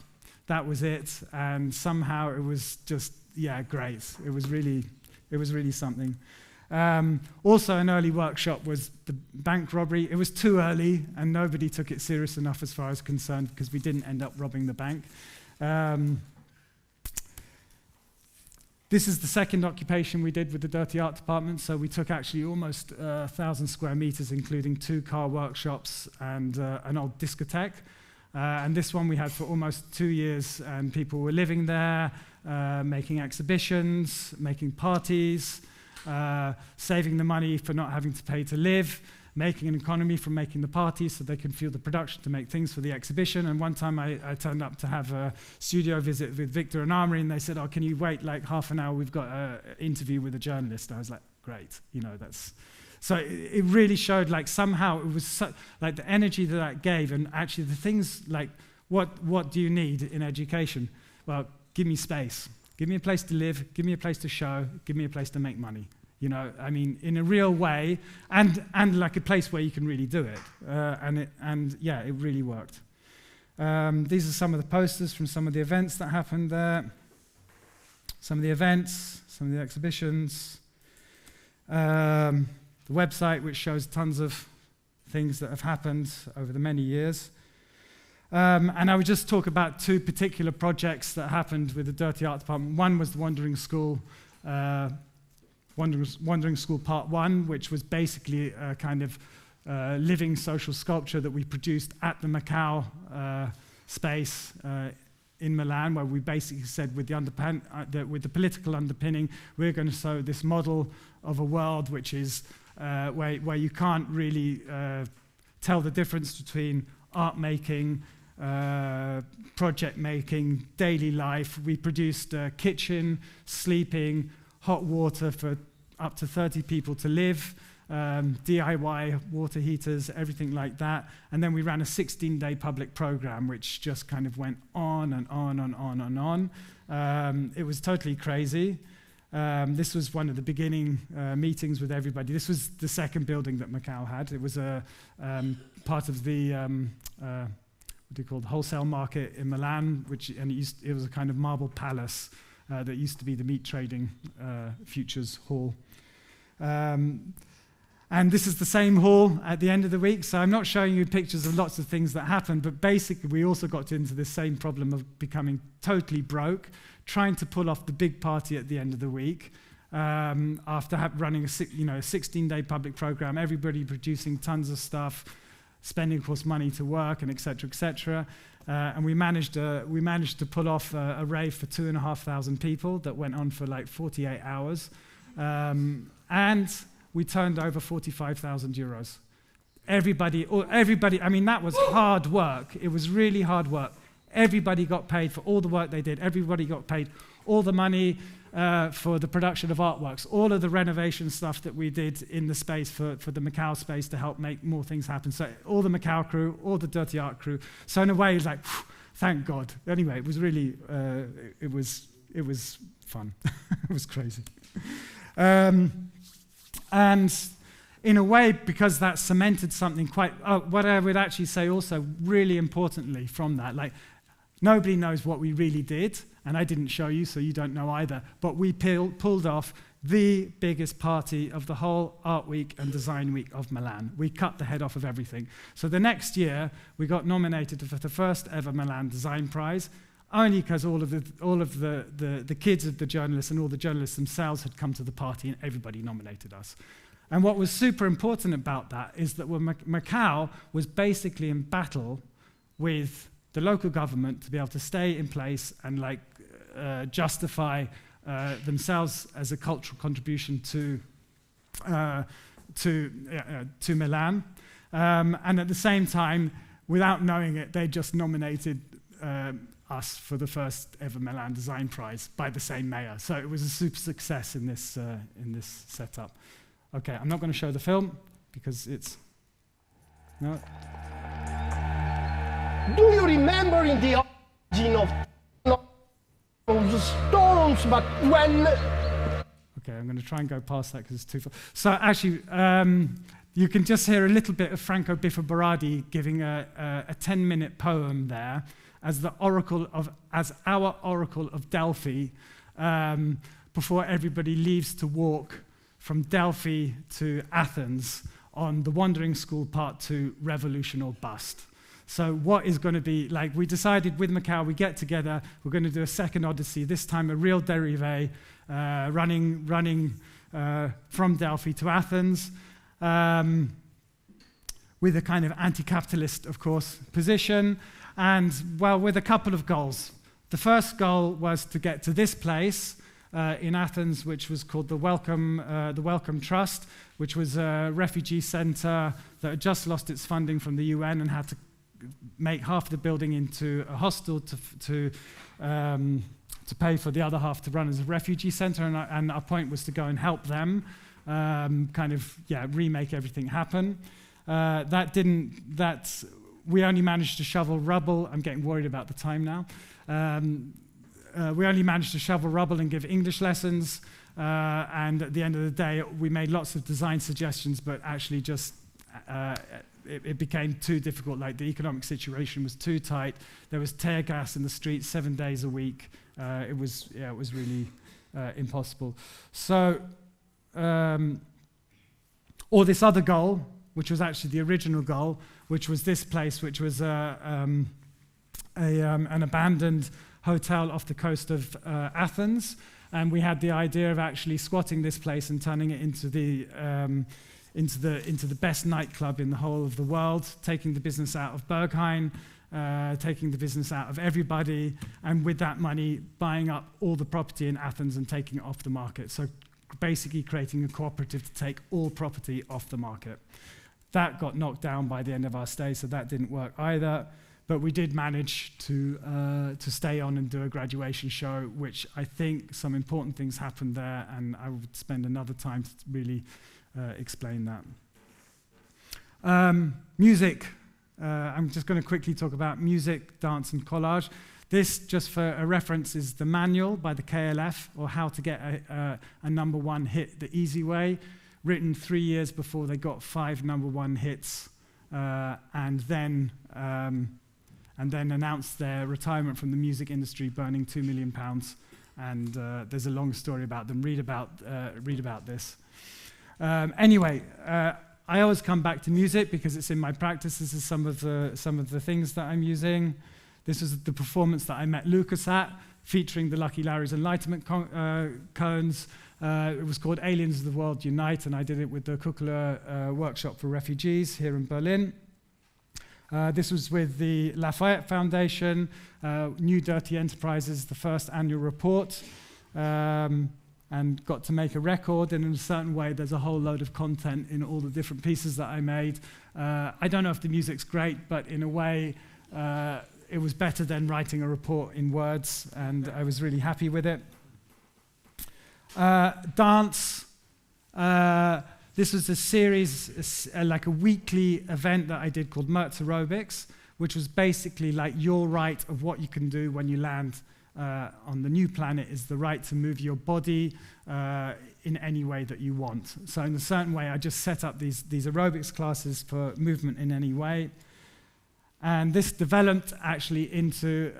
that was it. And somehow it was just, yeah, great. It was really something. Also, an early workshop was the bank robbery. It was too early, and nobody took it serious enough as far as concerned, because we didn't end up robbing the bank. This is the second occupation we did with the Dirty Art Department. So we took actually almost 1,000 square meters, including 2 car workshops and an old discotheque. And this one we had for almost 2 years, and people were living there, making exhibitions, making parties, saving the money for not having to pay to live, making an economy from making the parties so they can fuel the production to make things for the exhibition. And one time I turned up to have a studio visit with Victor and Amri, and they said, oh, can you wait like half an hour? We've got an interview with a journalist. And I was like, great, that's... So it really showed, like, somehow it was like the energy that gave, and actually the things like, what do you need in education? Well, give me space. Give me a place to live, give me a place to show, give me a place to make money. I mean, in a real way, and like a place where you can really do it. It really worked. These are some of the posters from some of the events that happened there. Some of the events, some of the exhibitions. The website, which shows tons of things that have happened over the many years. And I would just talk about 2 particular projects that happened with the Dirty Art Department. One was the Wandering School, Wandering School Part 1, which was basically a kind of living social sculpture that we produced at the Macau space in Milan, where we basically said with the political underpinning, we're going to show this model of a world which is where you can't really tell the difference between art making, project making, daily life. We produced a kitchen, sleeping, hot water for up to 30 people to live, DIY water heaters, everything like that. And then we ran a 16-day public program, which just kind of went on and on and on and on. It was totally crazy. This was one of the beginning meetings with everybody. This was the second building that Macau had. It was a part of the what do you call it, wholesale market in Milan, it was a kind of marble palace that used to be the meat trading futures hall. And this is the same hall at the end of the week, so I'm not showing you pictures of lots of things that happened, but basically we also got into this same problem of becoming totally broke, trying to pull off the big party at the end of the week, after running a 16-day public program, everybody producing tons of stuff, spending, of course, money to work, and et cetera, and we managed to pull off a rave for 2,500 people that went on for like 48 hours, and we turned over 45,000 euros. Everybody, I mean, that was hard work. It was really hard work. Everybody got paid for all the work they did. Everybody got paid all the money for the production of artworks, all of the renovation stuff that we did in the space for the Macau space to help make more things happen. So all the Macau crew, all the Dirty Art crew. So in a way, it's like, thank God. Anyway, it was really, it was fun. It was crazy. And in a way, because that cemented something quite, what I would actually say also really importantly from that, like nobody knows what we really did, and I didn't show you, so you don't know either, but we pulled off the biggest party of the whole Art Week and Design Week of Milan. We cut the head off of everything. So the next year, we got nominated for the first ever Milan Design Prize, only because all of the kids of the journalists and all the journalists themselves had come to the party and everybody nominated us. And what was super important about that is that Macau was basically in battle with the local government to be able to stay in place and justify themselves as a cultural contribution to Milan. And at the same time, without knowing it, they just nominated us for the first ever Milan Design Prize by the same mayor. So it was a super success in this setup. Okay, I'm not going to show the film because it's no. Do you remember in the origin of the storms, but when? Okay, I'm going to try and go past that because it's too far. So actually, you can just hear a little bit of Franco Biffa giving a 10-minute poem there as our Oracle of Delphi, before everybody leaves to walk from Delphi to Athens on the Wandering School Part 2, Revolution or Bust. So what is going to be, like, we decided with Macau, we get together, we're going to do a second Odyssey, this time a real dérivé, running from Delphi to Athens, with a kind of anti-capitalist, of course, position, and, well, with a couple of goals. The first goal was to get to this place in Athens, which was called the Welcome Trust, which was a refugee center that had just lost its funding from the UN and had to make half the building into a hostel to pay for the other half to run as a refugee center, and our point was to go and help them remake everything happen. We only managed to shovel rubble. I'm getting worried about the time now. We only managed to shovel rubble and give English lessons, and at the end of the day, we made lots of design suggestions, but actually just it became too difficult. Like, the economic situation was too tight. There was tear gas in the streets 7 days a week. It was really impossible. So, or this other goal, which was actually the original goal, which was this place, which was an abandoned hotel off the coast of Athens, and we had the idea of actually squatting this place and turning it into the best nightclub in the whole of the world, taking the business out of Berghain, taking the business out of everybody, and with that money, buying up all the property in Athens and taking it off the market. So basically creating a cooperative to take all property off the market. That got knocked down by the end of our stay, so that didn't work either. But we did manage to stay on and do a graduation show, which I think some important things happened there, and I would spend another time to really explain that. Music. I'm just going to quickly talk about music, dance, and collage. This, just for a reference, is the manual by the KLF, or how to get a #1 hit the easy way, written 3 years before they got 5 #1 hits, and then announced their retirement from the music industry, burning £2 million. And there's a long story about them. Read about this. Anyway, I always come back to music because it's in my practice. This is some of the things that I'm using. This is the performance that I met Lukas at, featuring the Lucky Larry's Enlightenment cones. It was called Aliens of the World Unite, and I did it with the Kukula Workshop for Refugees here in Berlin. This was with the Lafayette Foundation, New Dirty Enterprises, the first annual report, and got to make a record. And in a certain way, there's a whole load of content in all the different pieces that I made. I don't know if the music's great, but in a way, it was better than writing a report in words, and I was really happy with it. Dance. This was a series, like a weekly event that I did called Mertz Aerobics, which was basically like your right of what you can do when you land on the new planet is the right to move your body in any way that you want. So in a certain way, I just set up these aerobics classes for movement in any way. And this developed actually into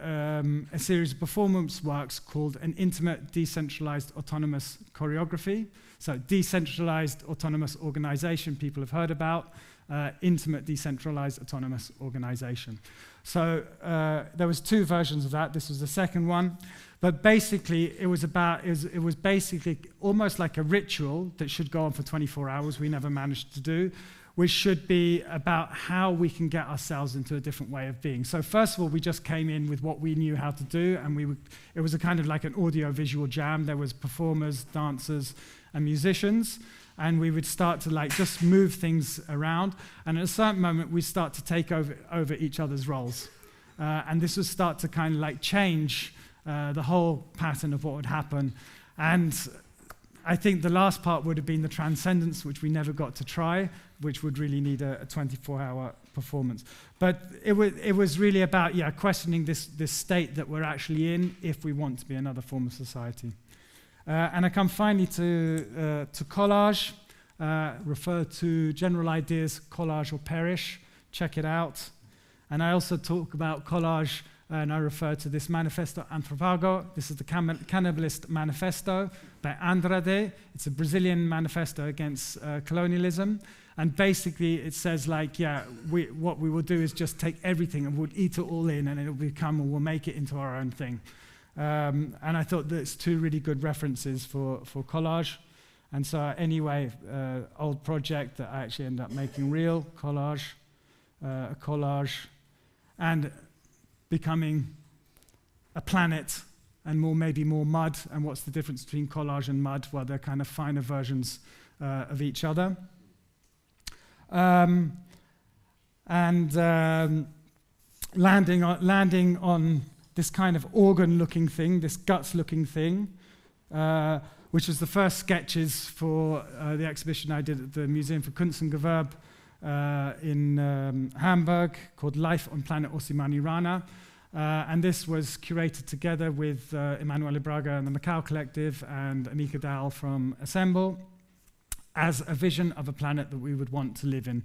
a series of performance works called an intimate, decentralized, autonomous choreography. So decentralized, autonomous organization, people have heard about. Intimate, decentralized, autonomous organization. So there was 2 versions of that. This was the second one. But basically, it was basically almost like a ritual that should go on for 24 hours, we never managed to do, which should be about how we can get ourselves into a different way of being. So first of all, we just came in with what we knew how to do, and it was a kind of like an audio-visual jam. There was performers, dancers, and musicians, and we would start to like just move things around, and at a certain moment, we start to take over each other's roles. And this would start to kind of like change the whole pattern of what would happen. And I think the last part would have been the transcendence, which we never got to try, which would really need a 24-hour performance. But it was really about questioning this state that we're actually in if we want to be another form of society. And I come finally to collage, refer to general ideas, collage or perish, check it out. And I also talk about collage, and I refer to this Manifesto Anthropago. This is the Cannibalist Manifesto by Andrade. It's a Brazilian manifesto against colonialism. And basically it says like, what we will do is just take everything and we'll eat it all in, and we'll make it into our own thing. And I thought that's 2 really good references for collage. And so anyway, old project that I actually ended up making real, collage, a collage, and becoming a planet and maybe more mud. And what's the difference between collage and mud? Well, they're kind of finer versions of each other. Landing on this kind of organ-looking thing, this guts-looking thing, which was the first sketches for the exhibition I did at the Museum for Kunst und Gewerbe in Hamburg, called Life on Planet Osimani Rana. And this was curated together with Emanuele Braga and the Macau Collective and Anika Dahl from Assemble as a vision of a planet that we would want to live in.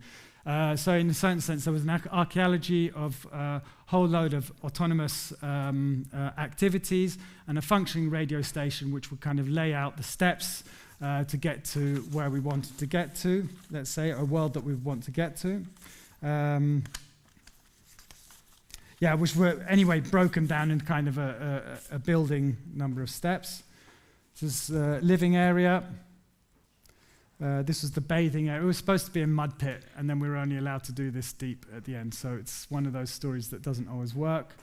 So in a certain sense, there was an archaeology of a whole load of autonomous activities and a functioning radio station which would kind of lay out the steps to get to where we wanted to get to, let's say, a world that we want to get to. Which were anyway broken down in kind of a building number of steps. This is living area. This was the bathing area. It was supposed to be a mud pit, and then we were only allowed to do this deep at the end. So it's one of those stories that doesn't always work.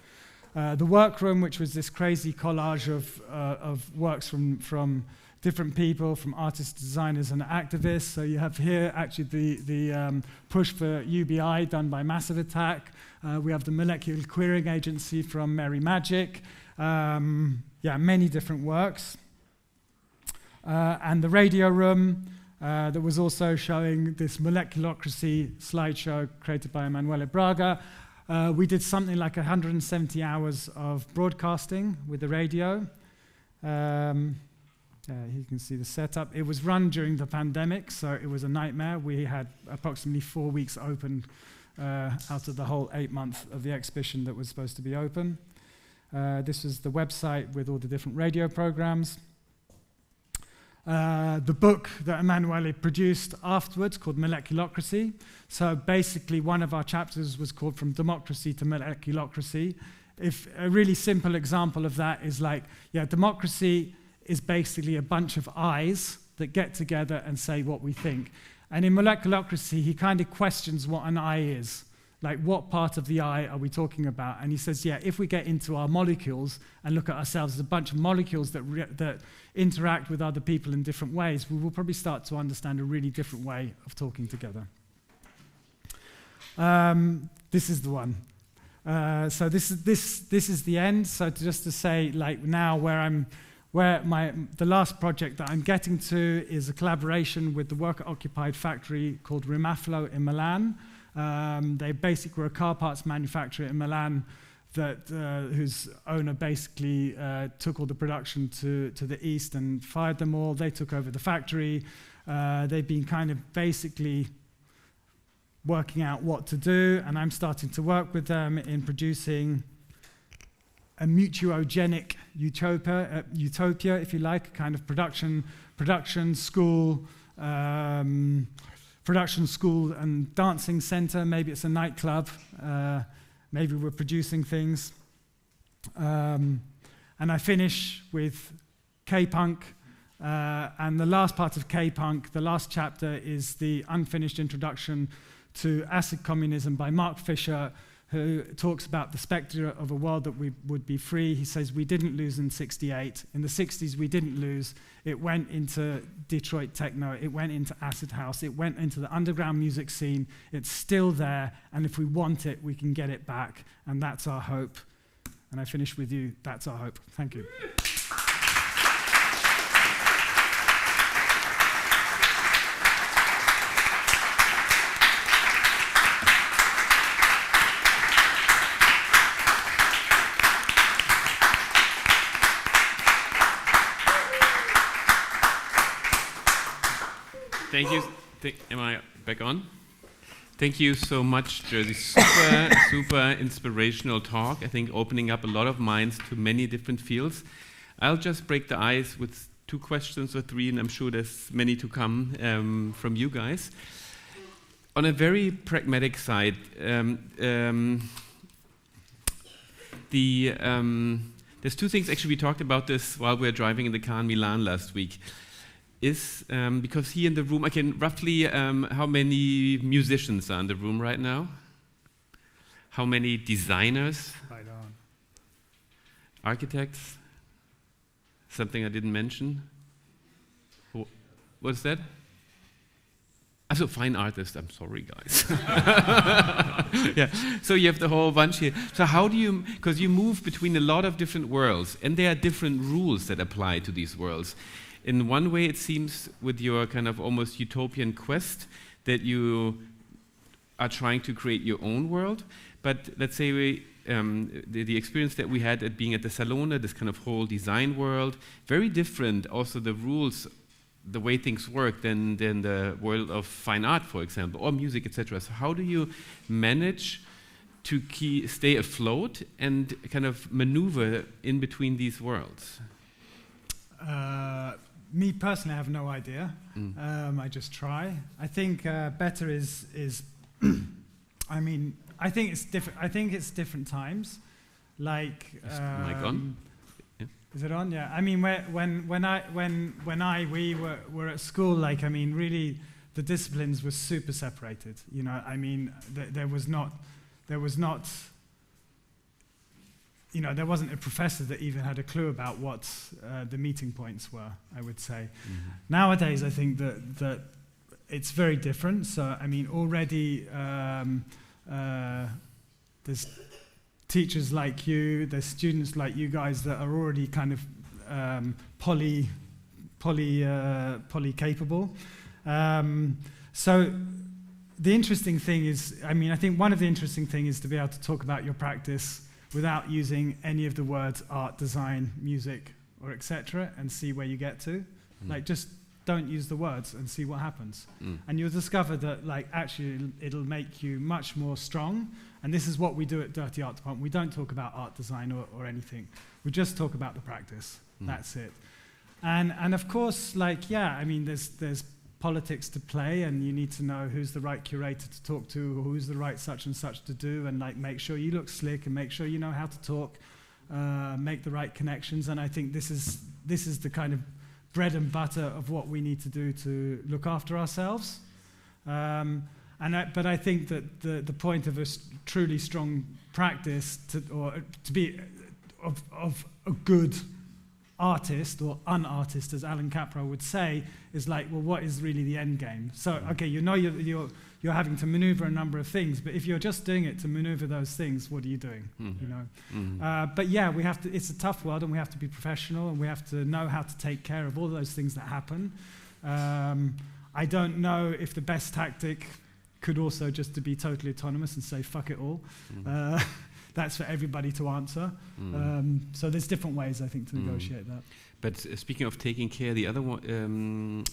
The workroom, which was this crazy collage of works from different people, from artists, designers, and activists. So you have here actually the push for UBI done by Massive Attack. We have the Molecular Querying Agency from Merry Magic. Many different works. And the radio room that was also showing this moleculocracy slideshow created by Emanuele Braga. We did something like 170 hours of broadcasting with the radio. You can see the setup. It was run during the pandemic, so it was a nightmare. We had approximately 4 weeks open out of the whole 8 months of the exhibition that was supposed to be open. This was the website with all the different radio programs. The book that Emanuele produced afterwards called Moleculocracy. So basically one of our chapters was called From Democracy to Moleculocracy. If a really simple example of that is like, democracy is basically a bunch of eyes that get together and say what we think. And in Moleculocracy, he kind of questions what an eye is. Like, what part of the eye are we talking about? And he says, if we get into our molecules and look at ourselves as a bunch of molecules that interact with other people in different ways, we will probably start to understand a really different way of talking together. This is the one. So this is the end. So just to say, like, now the last project that I'm getting to is a collaboration with the worker-occupied factory called Rimaflo in Milan. They basically were a car parts manufacturer in Milan whose owner basically took all the production to the east and fired them all. They took over the factory. They've been kind of basically working out what to do, and I'm starting to work with them in producing a mutuogenic utopia, if you like, a kind of production school and dancing center. Maybe it's a nightclub. Maybe we're producing things. And I finish with K-Punk. And the last part of K-Punk, the last chapter, is the unfinished introduction to Acid Communism by Mark Fisher, who talks about the spectre of a world that we would be free. He says, we didn't lose in '68. In the 60s, we didn't lose. It went into Detroit techno. It went into acid house. It went into the underground music scene. It's still there, and if we want it, we can get it back, and that's our hope. And I finish with you. That's our hope. Thank you. Thank you. Am I back on? Thank you so much, Jerszy. Super inspirational talk. I think opening up a lot of minds to many different fields. I'll just break the ice with 2 questions or 3, and I'm sure there's many to come from you guys. On a very pragmatic side, there's 2 things. Actually, we talked about this while we were driving in the car in Milan last week. Is because here in the room, I can roughly, how many musicians are in the room right now? How many designers? Right on. Architects? Something I didn't mention? What's that? Also, fine artists, I'm sorry, guys. So you have the whole bunch here. So how do you, because you move between a lot of different worlds, and there are different rules that apply to these worlds. In one way, it seems with your kind of almost utopian quest that you are trying to create your own world. But let's say the experience that we had at being at the Salone, this kind of whole design world, very different. Also, the rules, the way things work than the world of fine art, for example, or music, etc. So how do you manage to stay afloat and kind of maneuver in between these worlds? Me personally, I have no idea. I just try. I think better is. I mean, I think it's different times. Like. Is mic on? Yeah. Is it on? Yeah. I mean, we were at school, like, I mean, really, the disciplines were super separated. You know, I mean, there wasn't a professor that even had a clue about what the meeting points were, I would say. Mm-hmm. Nowadays, I think that it's very different. So, I mean, already there's teachers like you, there's students like you guys that are already kind of poly capable. So the interesting thing is, I mean, I think one of the interesting things is to be able to talk about your practice without using any of the words art, design, music, or etc., and see where you get to. Like, just don't use the words and see what happens. And you'll discover that, like, actually it'll make you much more strong. And this is what we do at Dirty Art Department. We don't talk about art design or anything. We just talk about the practice. That's it. And of course, like, yeah, I mean, there's politics to play, and you need to know who's the right curator to talk to, or who's the right such and such to do, and like make sure you look slick and make sure you know how to talk, make the right connections. And I think this is the kind of bread and butter of what we need to do to look after ourselves. But I think that the point of a truly strong practice to be of a good artist or un-artist, as Alan Capra would say, is like, well, what is really the end game? So, okay, you know you're having to maneuver a number of things, but if you're just doing it to maneuver those things, what are you doing? You know. But yeah, we have to. It's a tough world, and we have to be professional, and we have to know how to take care of all those things that happen. I don't know if the best tactic could also just to be totally autonomous and say fuck it all. That's for everybody to answer. So there's different ways, I think, to negotiate that. But speaking of taking care, the other one,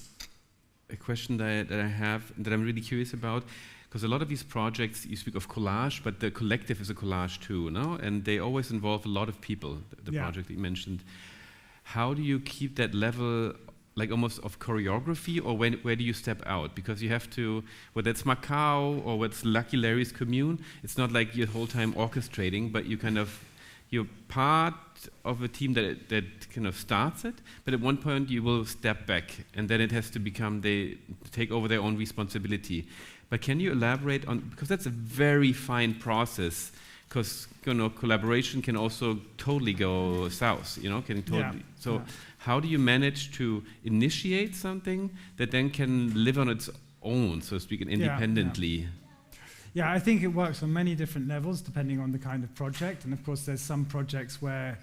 a question that I have that I'm really curious about, because a lot of these projects, you speak of collage, but the collective is a collage too, no? And they always involve a lot of people, the project that you mentioned. How do you keep that level, like almost of choreography, or where do you step out? Because you have to, whether it's Macau or whether it's Lucky Larry's Commune, it's not like you're the whole time orchestrating, but you're part of a team that kind of starts it, but at one point you will step back, and then it has to become, they take over their own responsibility. But can you elaborate on, because that's a very fine process, because, you know, collaboration can also totally go south, you know, can totally, how do you manage to initiate something that then can live on its own, so to speak, and independently? Yeah, I think it works on many different levels depending on the kind of project. And of course, there's some projects where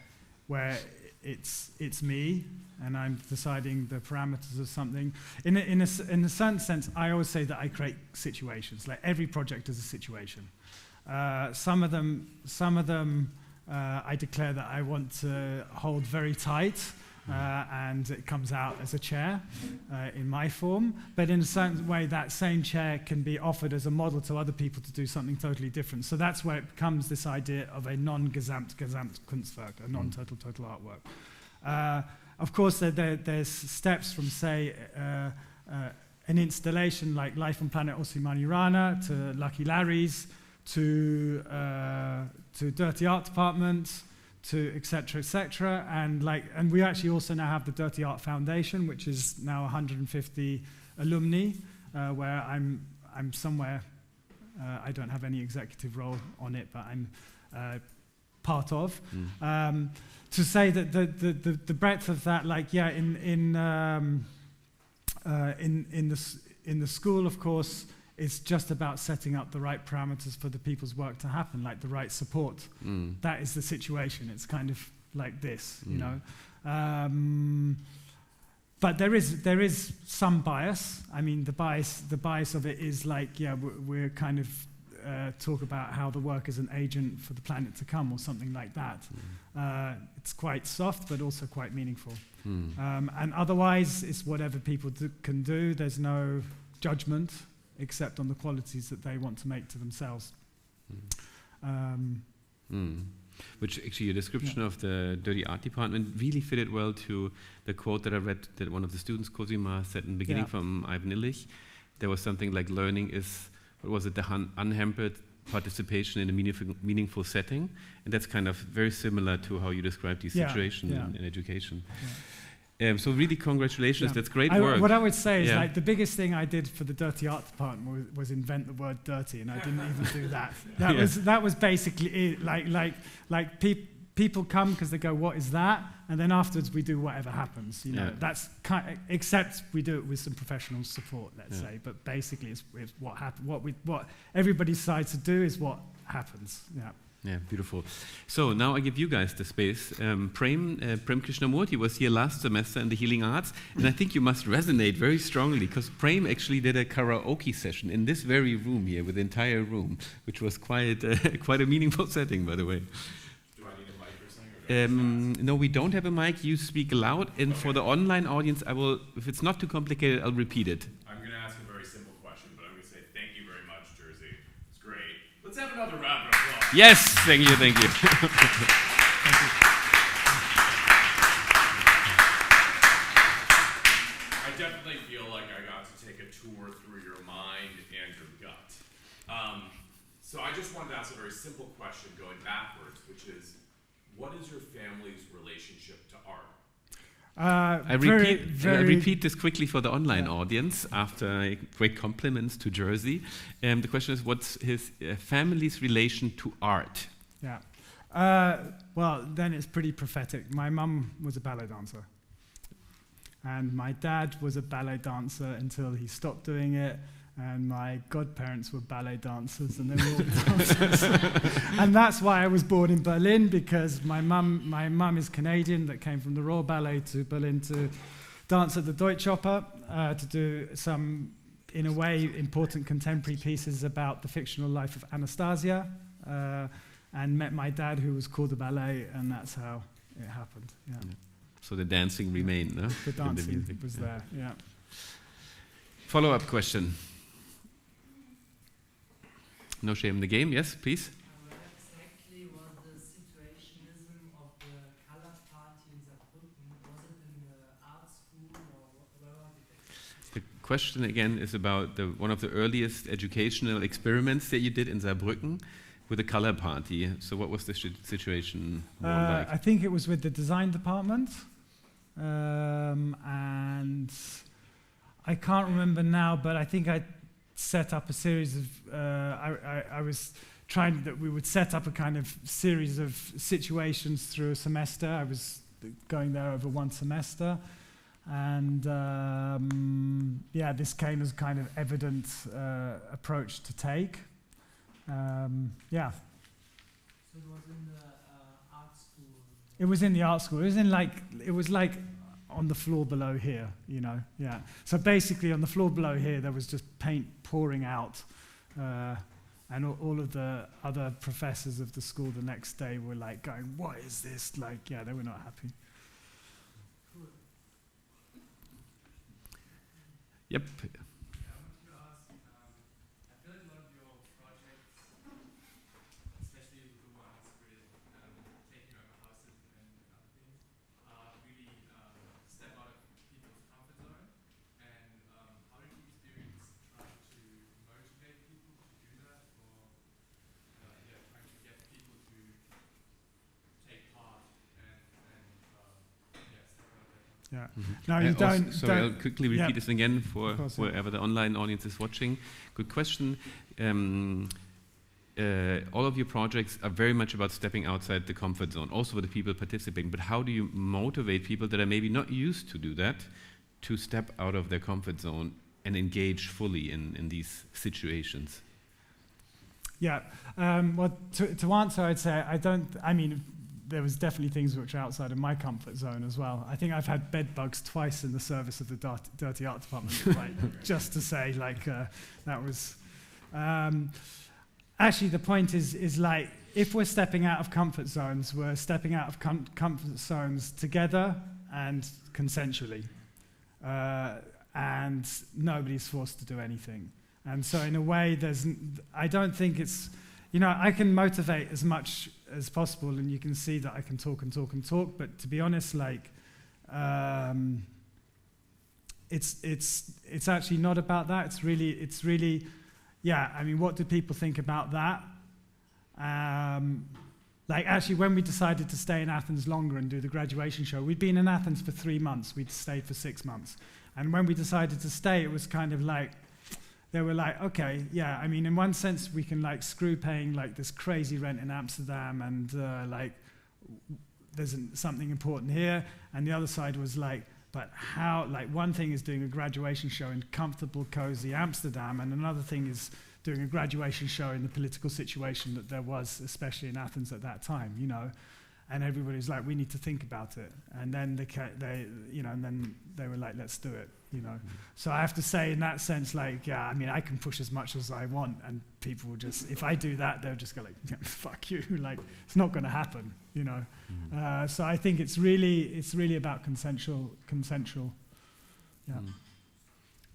it's me and I'm deciding the parameters of something. In a certain sense, I always say that I create situations. Like every project is a situation. Some of them I declare that I want to hold very tight. And it comes out as a chair in my form. But in a certain way, that same chair can be offered as a model to other people to do something totally different. So that's where it becomes this idea of a non-Gesamtkunstwerk, a non-total artwork. Of course, there's steps from, say, an installation like Life on Planet Ossimanirana to Lucky Larry's to Dirty Art Department, to etc., and we actually also now have the Dirty Art Foundation, which is now 150 alumni, where I'm somewhere. I don't have any executive role on it, but I'm part of. To say that the breadth of that, like in the school, of course, it's just about setting up the right parameters for the people's work to happen, like the right support. That is the situation. It's kind of like this, you know. But there is some bias. I mean, the bias of it is like, we're kind of talk about how the work is an agent for the planet to come, or something like that. It's quite soft, but also quite meaningful. And otherwise, it's whatever people can do. There's no judgment, except on the qualities that they want to make to themselves. Which actually, your description of the Dirty Art Department really fitted well to the quote that I read that one of the students, Cosima, said in the beginning from Ivan Illich. There was something like learning is, what was it, the unhampered participation in a meaningful setting, and that's kind of very similar to how you describe the situation in education. So really, congratulations. That's great work. What I would say is like the biggest thing I did for the Dirty Art Department was invent the word dirty, and I didn't even do that. That was basically it. Like people come because they go, "What is that?" And then afterwards we do whatever happens. You know, that's except we do it with some professional support, let's say. But basically, it's what happens. What everybody decides to do is what happens. Yeah. Yeah, beautiful. So now I give you guys the space. Prem Krishnamurti was here last semester in the Healing Arts, and I think you must resonate very strongly, because Prem actually did a karaoke session in this very room here, with the entire room, which was quite a meaningful setting, by the way. Do I need a mic or something? No, we don't have a mic. You speak loud, and for the online audience, I will, if it's not too complicated, I'll repeat it. I'm going to ask a very simple question, but I'm going to say thank you very much, Jersey. It's great. Let's have another round of applause. Yes, thank you. Thank you. I definitely feel like I got to take a tour through your mind and your gut. So I just wanted to ask a very simple question going backwards, which is, what is your family's relationship to art? I repeat this quickly for the online audience after great compliments to Jersey. The question is, what's his family's relation to art? Yeah. Well, then it's pretty prophetic. My mum was a ballet dancer. And my dad was a ballet dancer until he stopped doing it. And my godparents were ballet dancers, and they were all dancers. And that's why I was born in Berlin, because my mum is Canadian, that came from the Royal Ballet to Berlin to dance at the Deutsche Oper, to do some, in a way, important contemporary pieces about the fictional life of Anastasia, and met my dad, who was called the ballet, and that's how it happened. Yeah. So the dancing remained, no? The dancing was there, yeah. Follow-up question. No shame in the game, yes, please. What exactly was the situationism of the color party in Saarbrücken? Was it in the art school, or where was it? The question again is about one of the earliest educational experiments that you did in Saarbrücken with a color party. So what was the situation like? I think it was with the design department, and I can't remember now, but I think I set up a series of, I was trying that we would set up a kind of series of situations through a semester. I was going there over one semester, and this came as kind of evident approach to take. So it was in the art school? It was in the art school. It was like on the floor below here, you know, yeah. So basically on the floor below here, there was just paint pouring out, and all of the other professors of the school the next day were like going, what is this? Like, yeah, they were not happy. Cool. Yep. Yeah. No, you don't. So I'll quickly repeat this again for course, wherever the online audience is watching. Good question. All of your projects are very much about stepping outside the comfort zone, also for the people participating. But how do you motivate people that are maybe not used to do that to step out of their comfort zone and engage fully in these situations? Yeah. Well, to answer, I'd say there was definitely things which are outside of my comfort zone as well. I think I've had bed bugs twice in the service of the Dirty Art Department, like, just to say, like, that was... actually, the point is like, if we're stepping out of comfort zones, we're stepping out of comfort zones together and consensually. And nobody's forced to do anything. And so in a way, I don't think it's... You know, I can motivate as much as possible, and you can see that I can talk and talk and talk. But to be honest, like, it's actually not about that. It's really, yeah. I mean, what do people think about that? Like actually when we decided to stay in Athens longer and do the graduation show, we'd been in Athens for 3 months, we'd stayed for 6 months. And when we decided to stay, it was kind of like, they were like, okay, yeah, I mean, in one sense, we can like screw paying like this crazy rent in Amsterdam and like there's something important here. And the other side was like, but how, like one thing is doing a graduation show in comfortable, cozy Amsterdam, and another thing is doing a graduation show in the political situation that there was, especially in Athens at that time, you know. And everybody's like, we need to think about it. And then they you know, and then they were like, let's do it, you know. So I have to say, in that sense, like, yeah, I mean, I can push as much as I want, and people will just, if I do that, they'll just go like, fuck you, like, it's not going to happen, you know. So I think it's really about consensual, yeah.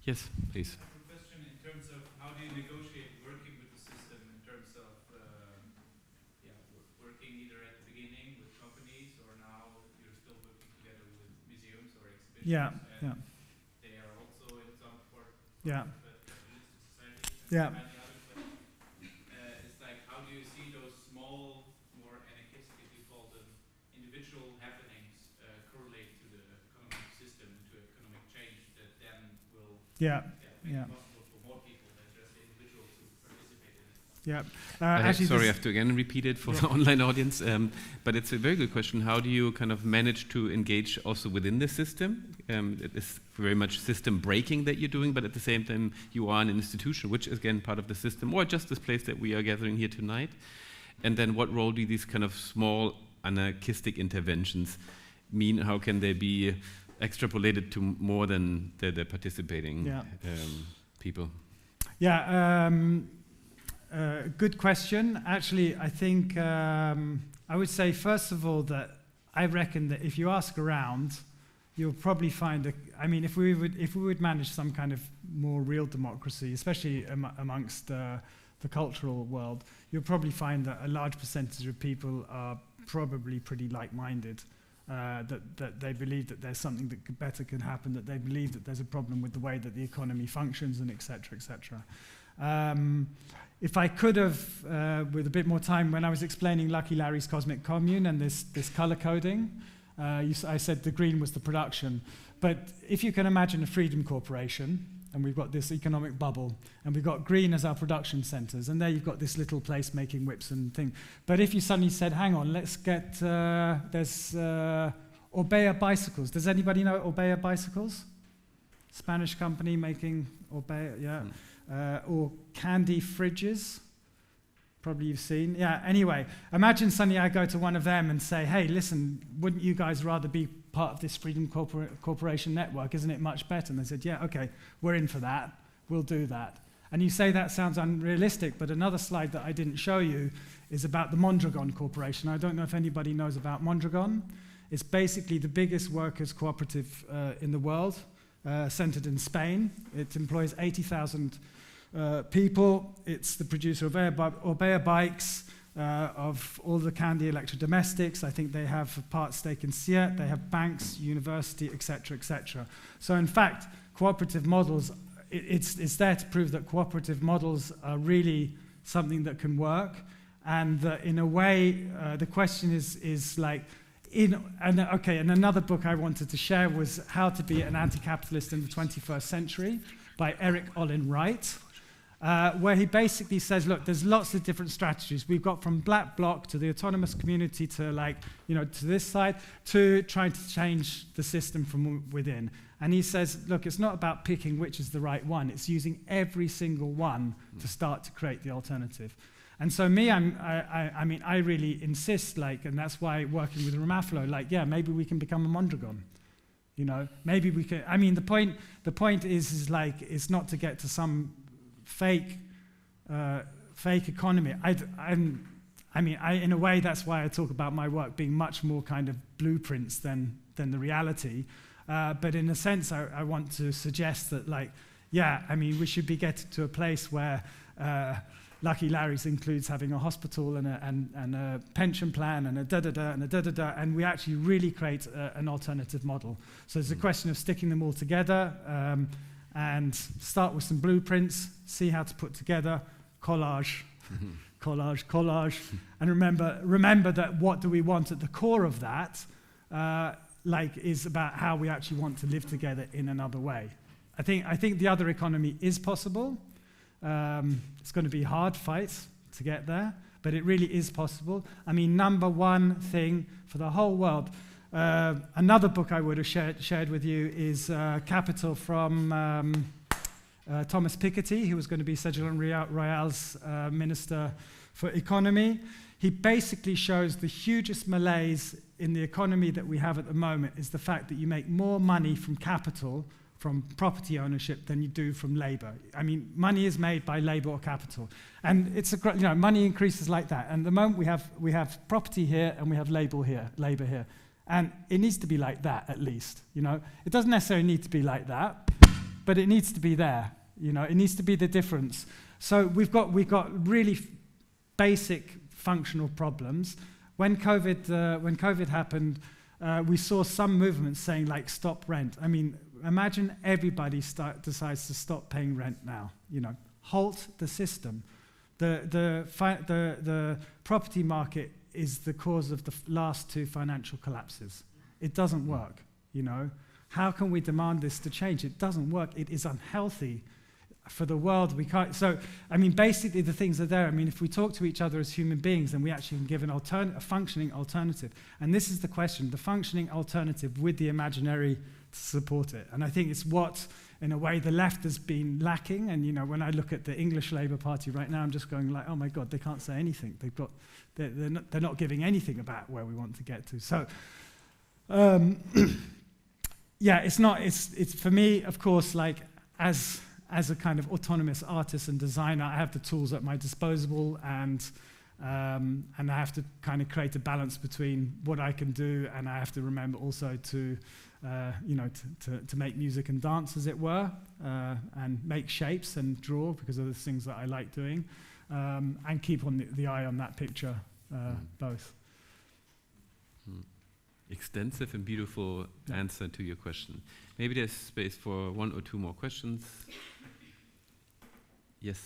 Yes, please. Question in terms of how do you negotiate working with the system in terms of working either at the beginning with companies or now you're still working together with museums or exhibitions. Yeah, and yeah. They are also in some part Yeah. of the capitalistic society. Yeah. And the other question is like, how do you see those small, more anarchistic, if you call them, individual happenings correlate to the economic system, to economic change that then will make it possible for more people than just the individuals who participate in it? Yeah. Sorry, I have to again repeat it for the online audience, but it's a very good question. How do you kind of manage to engage also within the system? It is very much system breaking that you're doing, but at the same time you are an institution, which is again part of the system, or just this place that we are gathering here tonight. And then what role do these kind of small anarchistic interventions mean? How can they be extrapolated to more than the participating people? Yeah, good question. Actually, I think I would say, first of all, that I reckon that if you ask around, you'll probably find, I mean, if we would manage some kind of more real democracy, especially amongst the cultural world, you'll probably find that a large percentage of people are probably pretty like-minded. That they believe that there's something that better can happen, that they believe that there's a problem with the way that the economy functions, and et cetera, et cetera. If I could have, with a bit more time, when I was explaining Lucky Larry's Cosmic Commune and this color coding, I said the green was the production. But if you can imagine a freedom corporation, and we've got this economic bubble, and we've got green as our production centers, and there you've got this little place making whips and thing. But if you suddenly said, hang on, let's get, there's Orbea bicycles. Does anybody know Orbea bicycles? Spanish company making Orbea, yeah. Or candy fridges, probably you've seen. Yeah, anyway, imagine suddenly I go to one of them and say, hey, listen, wouldn't you guys rather be part of this Freedom Corporation network? Isn't it much better? And they said, yeah, okay, we're in for that. We'll do that. And you say that sounds unrealistic, but another slide that I didn't show you is about the Mondragon Corporation. I don't know if anybody knows about Mondragon. It's basically the biggest workers' cooperative in the world, centered in Spain. It employs 80,000 people. It's the producer of Orbea bikes, of all the candy electrodomestics. I think they have a part stake in Siet. They have banks, university, etc., etc. So in fact, cooperative models, it's there to prove that cooperative models are really something that can work, and that in a way, the question is like, and another book I wanted to share was How to Be an Anti-Capitalist in the 21st Century by Eric Olin Wright, where he basically says, look, there's lots of different strategies. We've got from black bloc to the autonomous community to to this side, to trying to change the system from within. And he says, look, it's not about picking which is the right one. It's using every single one to start to create the alternative. And so I really insist, and that's why working with Ramaflo, maybe we can become a Mondragon. Maybe we can. I mean, the point is it's not to get to some fake economy. In a way, that's why I talk about my work being much more kind of blueprints than the reality. But in a sense, I want to suggest that, we should be getting to a place where Lucky Larry's includes having a hospital and a pension plan and a da-da-da and a da-da-da, and we actually really create an alternative model. So it's a question of sticking them all together and start with some blueprints, see how to put together, collage, collage, and remember that what do we want at the core of that, is about how we actually want to live together in another way. I think the other economy is possible. It's going to be hard fights to get there, but it really is possible. I mean, number one thing for the whole world. Another book I would have shared with you is Capital from Thomas Piketty, who was going to be Ségolène Royal's Minister for Economy. He basically shows the hugest malaise in the economy that we have at the moment is the fact that you make more money from capital, from property ownership, than you do from labor. I mean, money is made by labor or capital. And it's money increases like that. And at the moment we have property here and we have labor here. And it needs to be like that, at least. It doesn't necessarily need to be like that, but it needs to be there. It needs to be the difference. So we've got really basic functional problems. When COVID happened, we saw some movements saying stop rent. I mean, imagine everybody decides to stop paying rent now. Halt the system. The property market is the cause of the last two financial collapses. It doesn't work. How can we demand this to change? It doesn't work. It is unhealthy for the world. We can't. So, I mean, basically the things are there. I mean, if we talk to each other as human beings, then we actually can give a functioning alternative. And this is the question: the functioning alternative with the imaginary to support it. And I think it's what, in a way, the left has been lacking. And when I look at the English Labour Party right now, I'm just going oh my God, they can't say anything. They're not giving anything about where we want to get to. So. Yeah, it's for me, of course, as a kind of autonomous artist and designer, I have the tools at my disposal, and I have to kind of create a balance between what I can do, and I have to remember also to make music and dance, as it were, and make shapes and draw, because of the things that I like doing, and keep on the eye on that picture, both. Extensive and beautiful answer to your question. Maybe there's space for one or two more questions. Yes.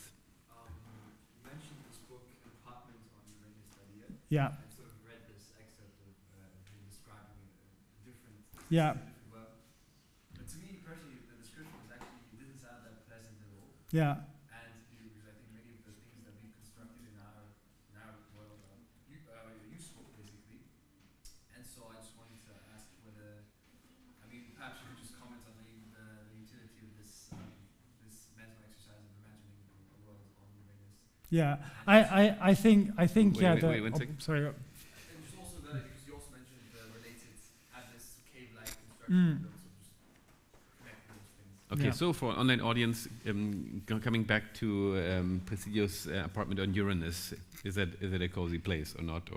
You mentioned this book, Apartment on Uranus Idea. Yeah. I sort of read this excerpt of him describing different work. But to me personally, the description was actually, it didn't sound that pleasant at all. Yeah. And because I think many of the things that we've constructed in our world are useful, basically. And so I just wanted to ask whether, perhaps you could just comment on the utility of this mental exercise of imagining a world on Uranus. Yeah, I think wait 1 second. Sorry. And just also that, because you also mentioned the related, have this cave-like construction, so just connect those things. Okay, so for online audience, coming back to Presidio's apartment on Uranus, is it a cozy place or not?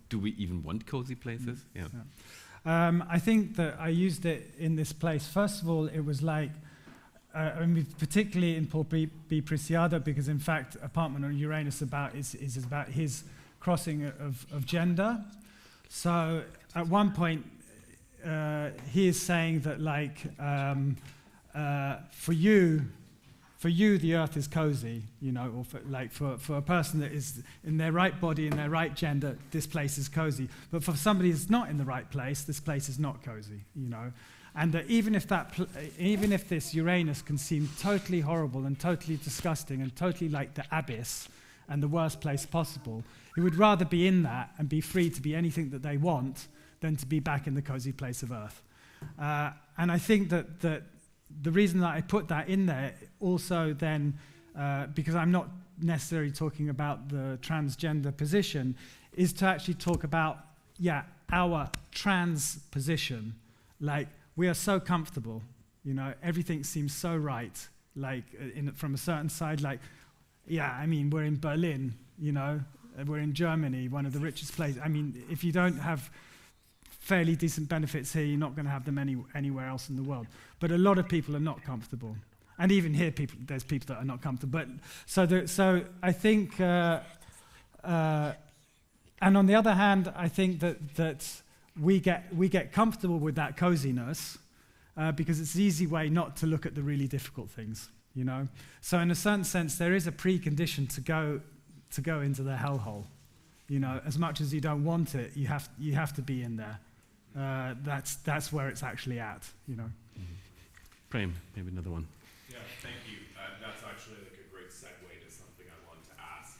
Do we even want cozy places? Yeah. I think that I used it in this place. First of all, it was particularly in Paul B. Preciado, because in fact, Apartment on Uranus is about his crossing of gender. So at one point, he is saying that for you, the earth is cozy, or for a person that is in their right body, in their right gender, this place is cozy. But for somebody who's not in the right place, this place is not cozy, And that even if this Uranus can seem totally horrible and totally disgusting and totally like the abyss and the worst place possible, he would rather be in that and be free to be anything that they want than to be back in the cozy place of earth. And I think that the reason that I put that in there also then, because I'm not necessarily talking about the transgender position, is to actually talk about, our trans position. We are so comfortable, everything seems so right, from a certain side, we're in Berlin, we're in Germany, one of the richest places. If you don't have fairly decent benefits here, you're not going to have them anywhere else in the world. But a lot of people are not comfortable. And even here, there's people that are not comfortable. But so I think, and on the other hand, I think that we get comfortable with that coziness because it's an easy way not to look at the really difficult things, So in a certain sense, there is a precondition to go to go into the hellhole. You know, as much as you don't want it, you have to be in there. That's where it's actually at, you know. Prem, maybe another one. Yeah, thank you. That's actually like a great segue to something I wanted to ask.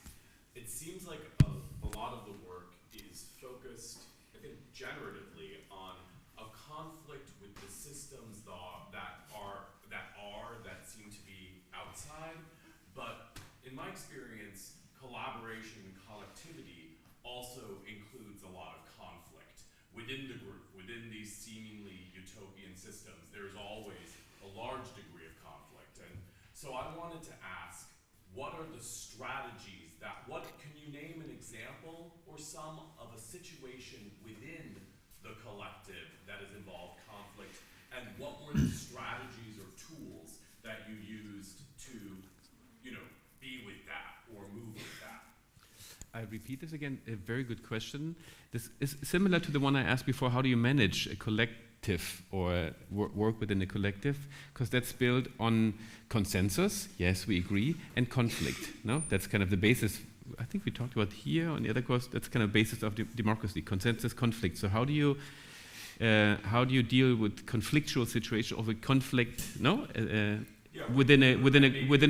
It seems like a lot of the work is focused, I think, generatively on a conflict with the systems that seem to be outside. But in my experience, collaboration and collectivity also includes a lot of conflict within the group, within these seemingly utopian systems. There's always a large degree of conflict. And so I wanted to ask, what are the strategies can you name an example or some of a situation within the collective that has involved conflict, and what were the strategies or tools that you used to, be with that or move with that? I repeat this again, a very good question. This is similar to the one I asked before, how do you manage a collective or work within a collective? Because that's built on consensus, yes, we agree, and conflict, no? That's kind of the basis, I think we talked about here on the other course, that's kind of basis of democracy, consensus, conflict. So how do you deal with conflictual situation or with conflict, no? Within a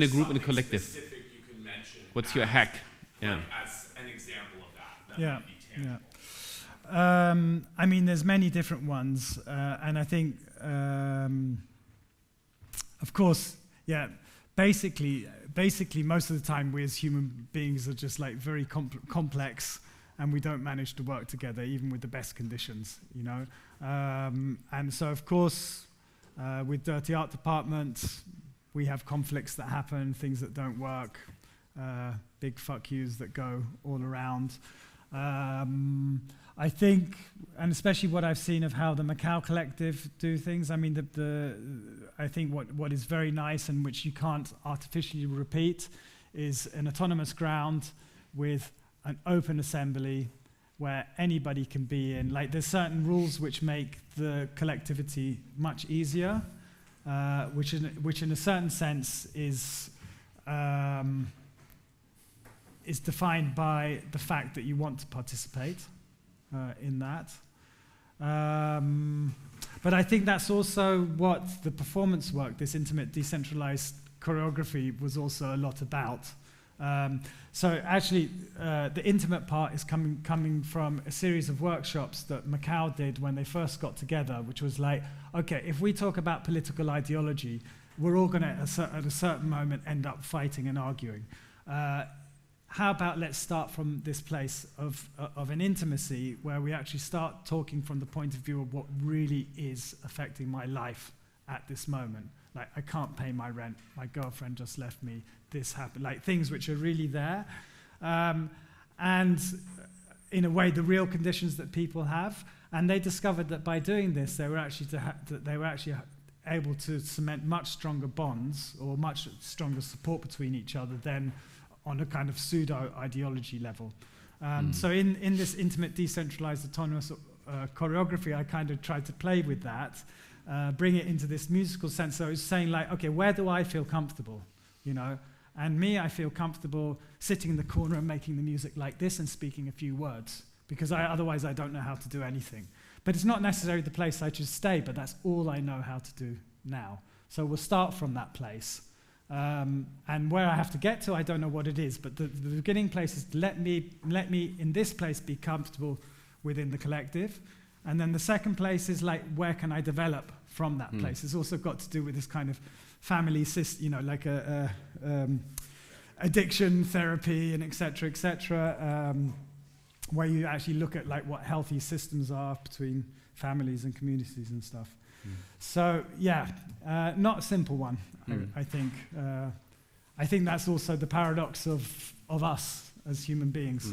group and a collective? Specific you can mention. What's your hack? Like as an example of that might be tangible. I mean, there's many different ones, and I think, of course, basically, most of the time we as human beings are just like very complex, and we don't manage to work together, even with the best conditions, you know. And so, of course, with Dirty Art Department, we have conflicts that happen, things that don't work, big fuck yous that go all around. I think, and especially what I've seen of how the Macau Collective do things, I mean, I think what is very nice and which you can't artificially repeat is an autonomous ground with an open assembly where anybody can be in. Like, there's certain rules which make the collectivity much easier, which in a certain sense is defined by the fact that you want to participate in that. But I think that's also what the performance work, this intimate decentralized choreography, was also a lot about. So actually, the intimate part is coming from a series of workshops that Macau did when they first got together, which was like, okay, if we talk about political ideology, we're all going to, at a certain moment, end up fighting and arguing. How about let's start from this place of an intimacy where we actually start talking from the point of view of what really is affecting my life at this moment. Like, I can't pay my rent, my girlfriend just left me, this happened, like things which are really there. And in a way, the real conditions that people have. And they discovered that by doing this, they were actually able to cement much stronger bonds or much stronger support between each other than on a kind of pseudo-ideology level. So in this intimate, decentralized, autonomous choreography, I kind of tried to play with that, bring it into this musical sense. So I was saying, like, okay, where do I feel comfortable, you know? And I feel comfortable sitting in the corner and making the music like this and speaking a few words, because otherwise I don't know how to do anything. But it's not necessarily the place I should stay, but that's all I know how to do now. So we'll start from that place. And where I have to get to, I don't know what it is, but the beginning place is let me in this place be comfortable within the collective. And then the second place is like, where can I develop from that place? It's also got to do with this kind of family system, you know, like addiction therapy and et cetera, where you actually look at like what healthy systems are between families and communities and stuff. So yeah, not a simple one, I think. I think that's also the paradox of us as human beings.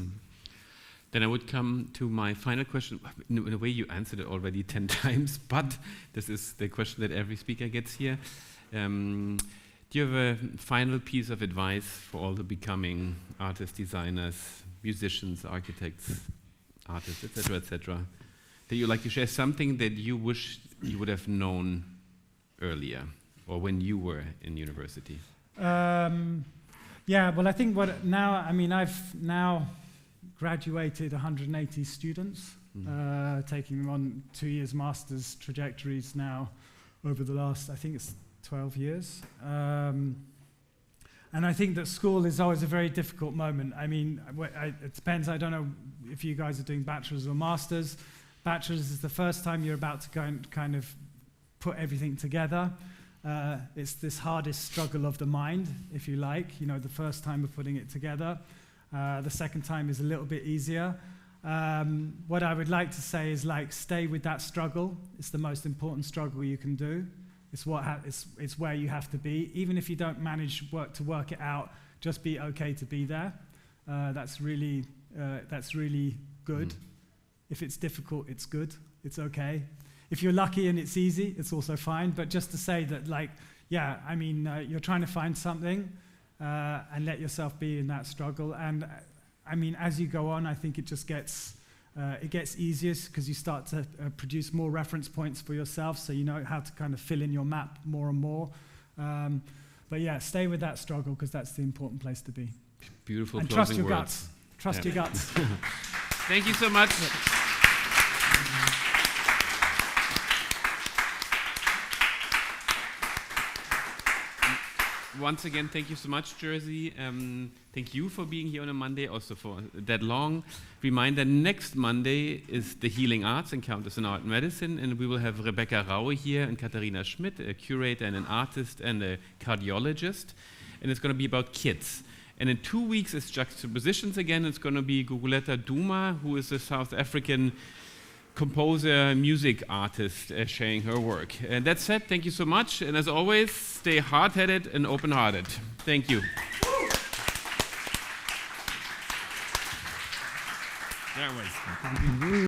Then I would come to my final question. In a way, you answered it already 10 times, but this is the question that every speaker gets here. Do you have a final piece of advice for all the becoming artists, designers, musicians, architects, artists, etc., that you'd like to share, something that you wish you would have known earlier or when you were in university? Yeah, well, I think I've now graduated 180 students, taking them on 2 years master's trajectories now over the last, I think it's 12 years. And I think that school is always a very difficult moment. I mean, it depends. I don't know if you guys are doing bachelor's or master's. Bachelor's is the first time you're about to go and kind of put everything together. It's this hardest struggle of the mind, if you like, the first time of putting it together. The second time is a little bit easier. What I would like to say is, stay with that struggle. It's the most important struggle you can do. It's where you have to be. Even if you don't manage to work it out, just be okay to be there. That's really good. If it's difficult, it's good. It's okay. If you're lucky and it's easy, it's also fine. But just to say that, you're trying to find something and let yourself be in that struggle. And as you go on, I think it just gets easier because you start to produce more reference points for yourself, so you know how to kind of fill in your map more and more. But yeah, stay with that struggle because that's the important place to be. Beautiful and closing trust your words. guts. Trust your guts. Thank you so much. Once again, thank you so much, Jerszy. Thank you for being here on a Monday, also for that long. Reminder, next Monday is the Healing Arts Encounters in Art and Medicine, and we will have Rebecca Raue here and Katharina Schmidt, a curator and an artist and a cardiologist, and it's going to be about kids. And in 2 weeks is Juxtapositions again. It's going to be Guguleta Duma, who is a South African composer, music artist, sharing her work. And that said, thank you so much. And as always, stay hard-headed and open-hearted. Thank you. There it was.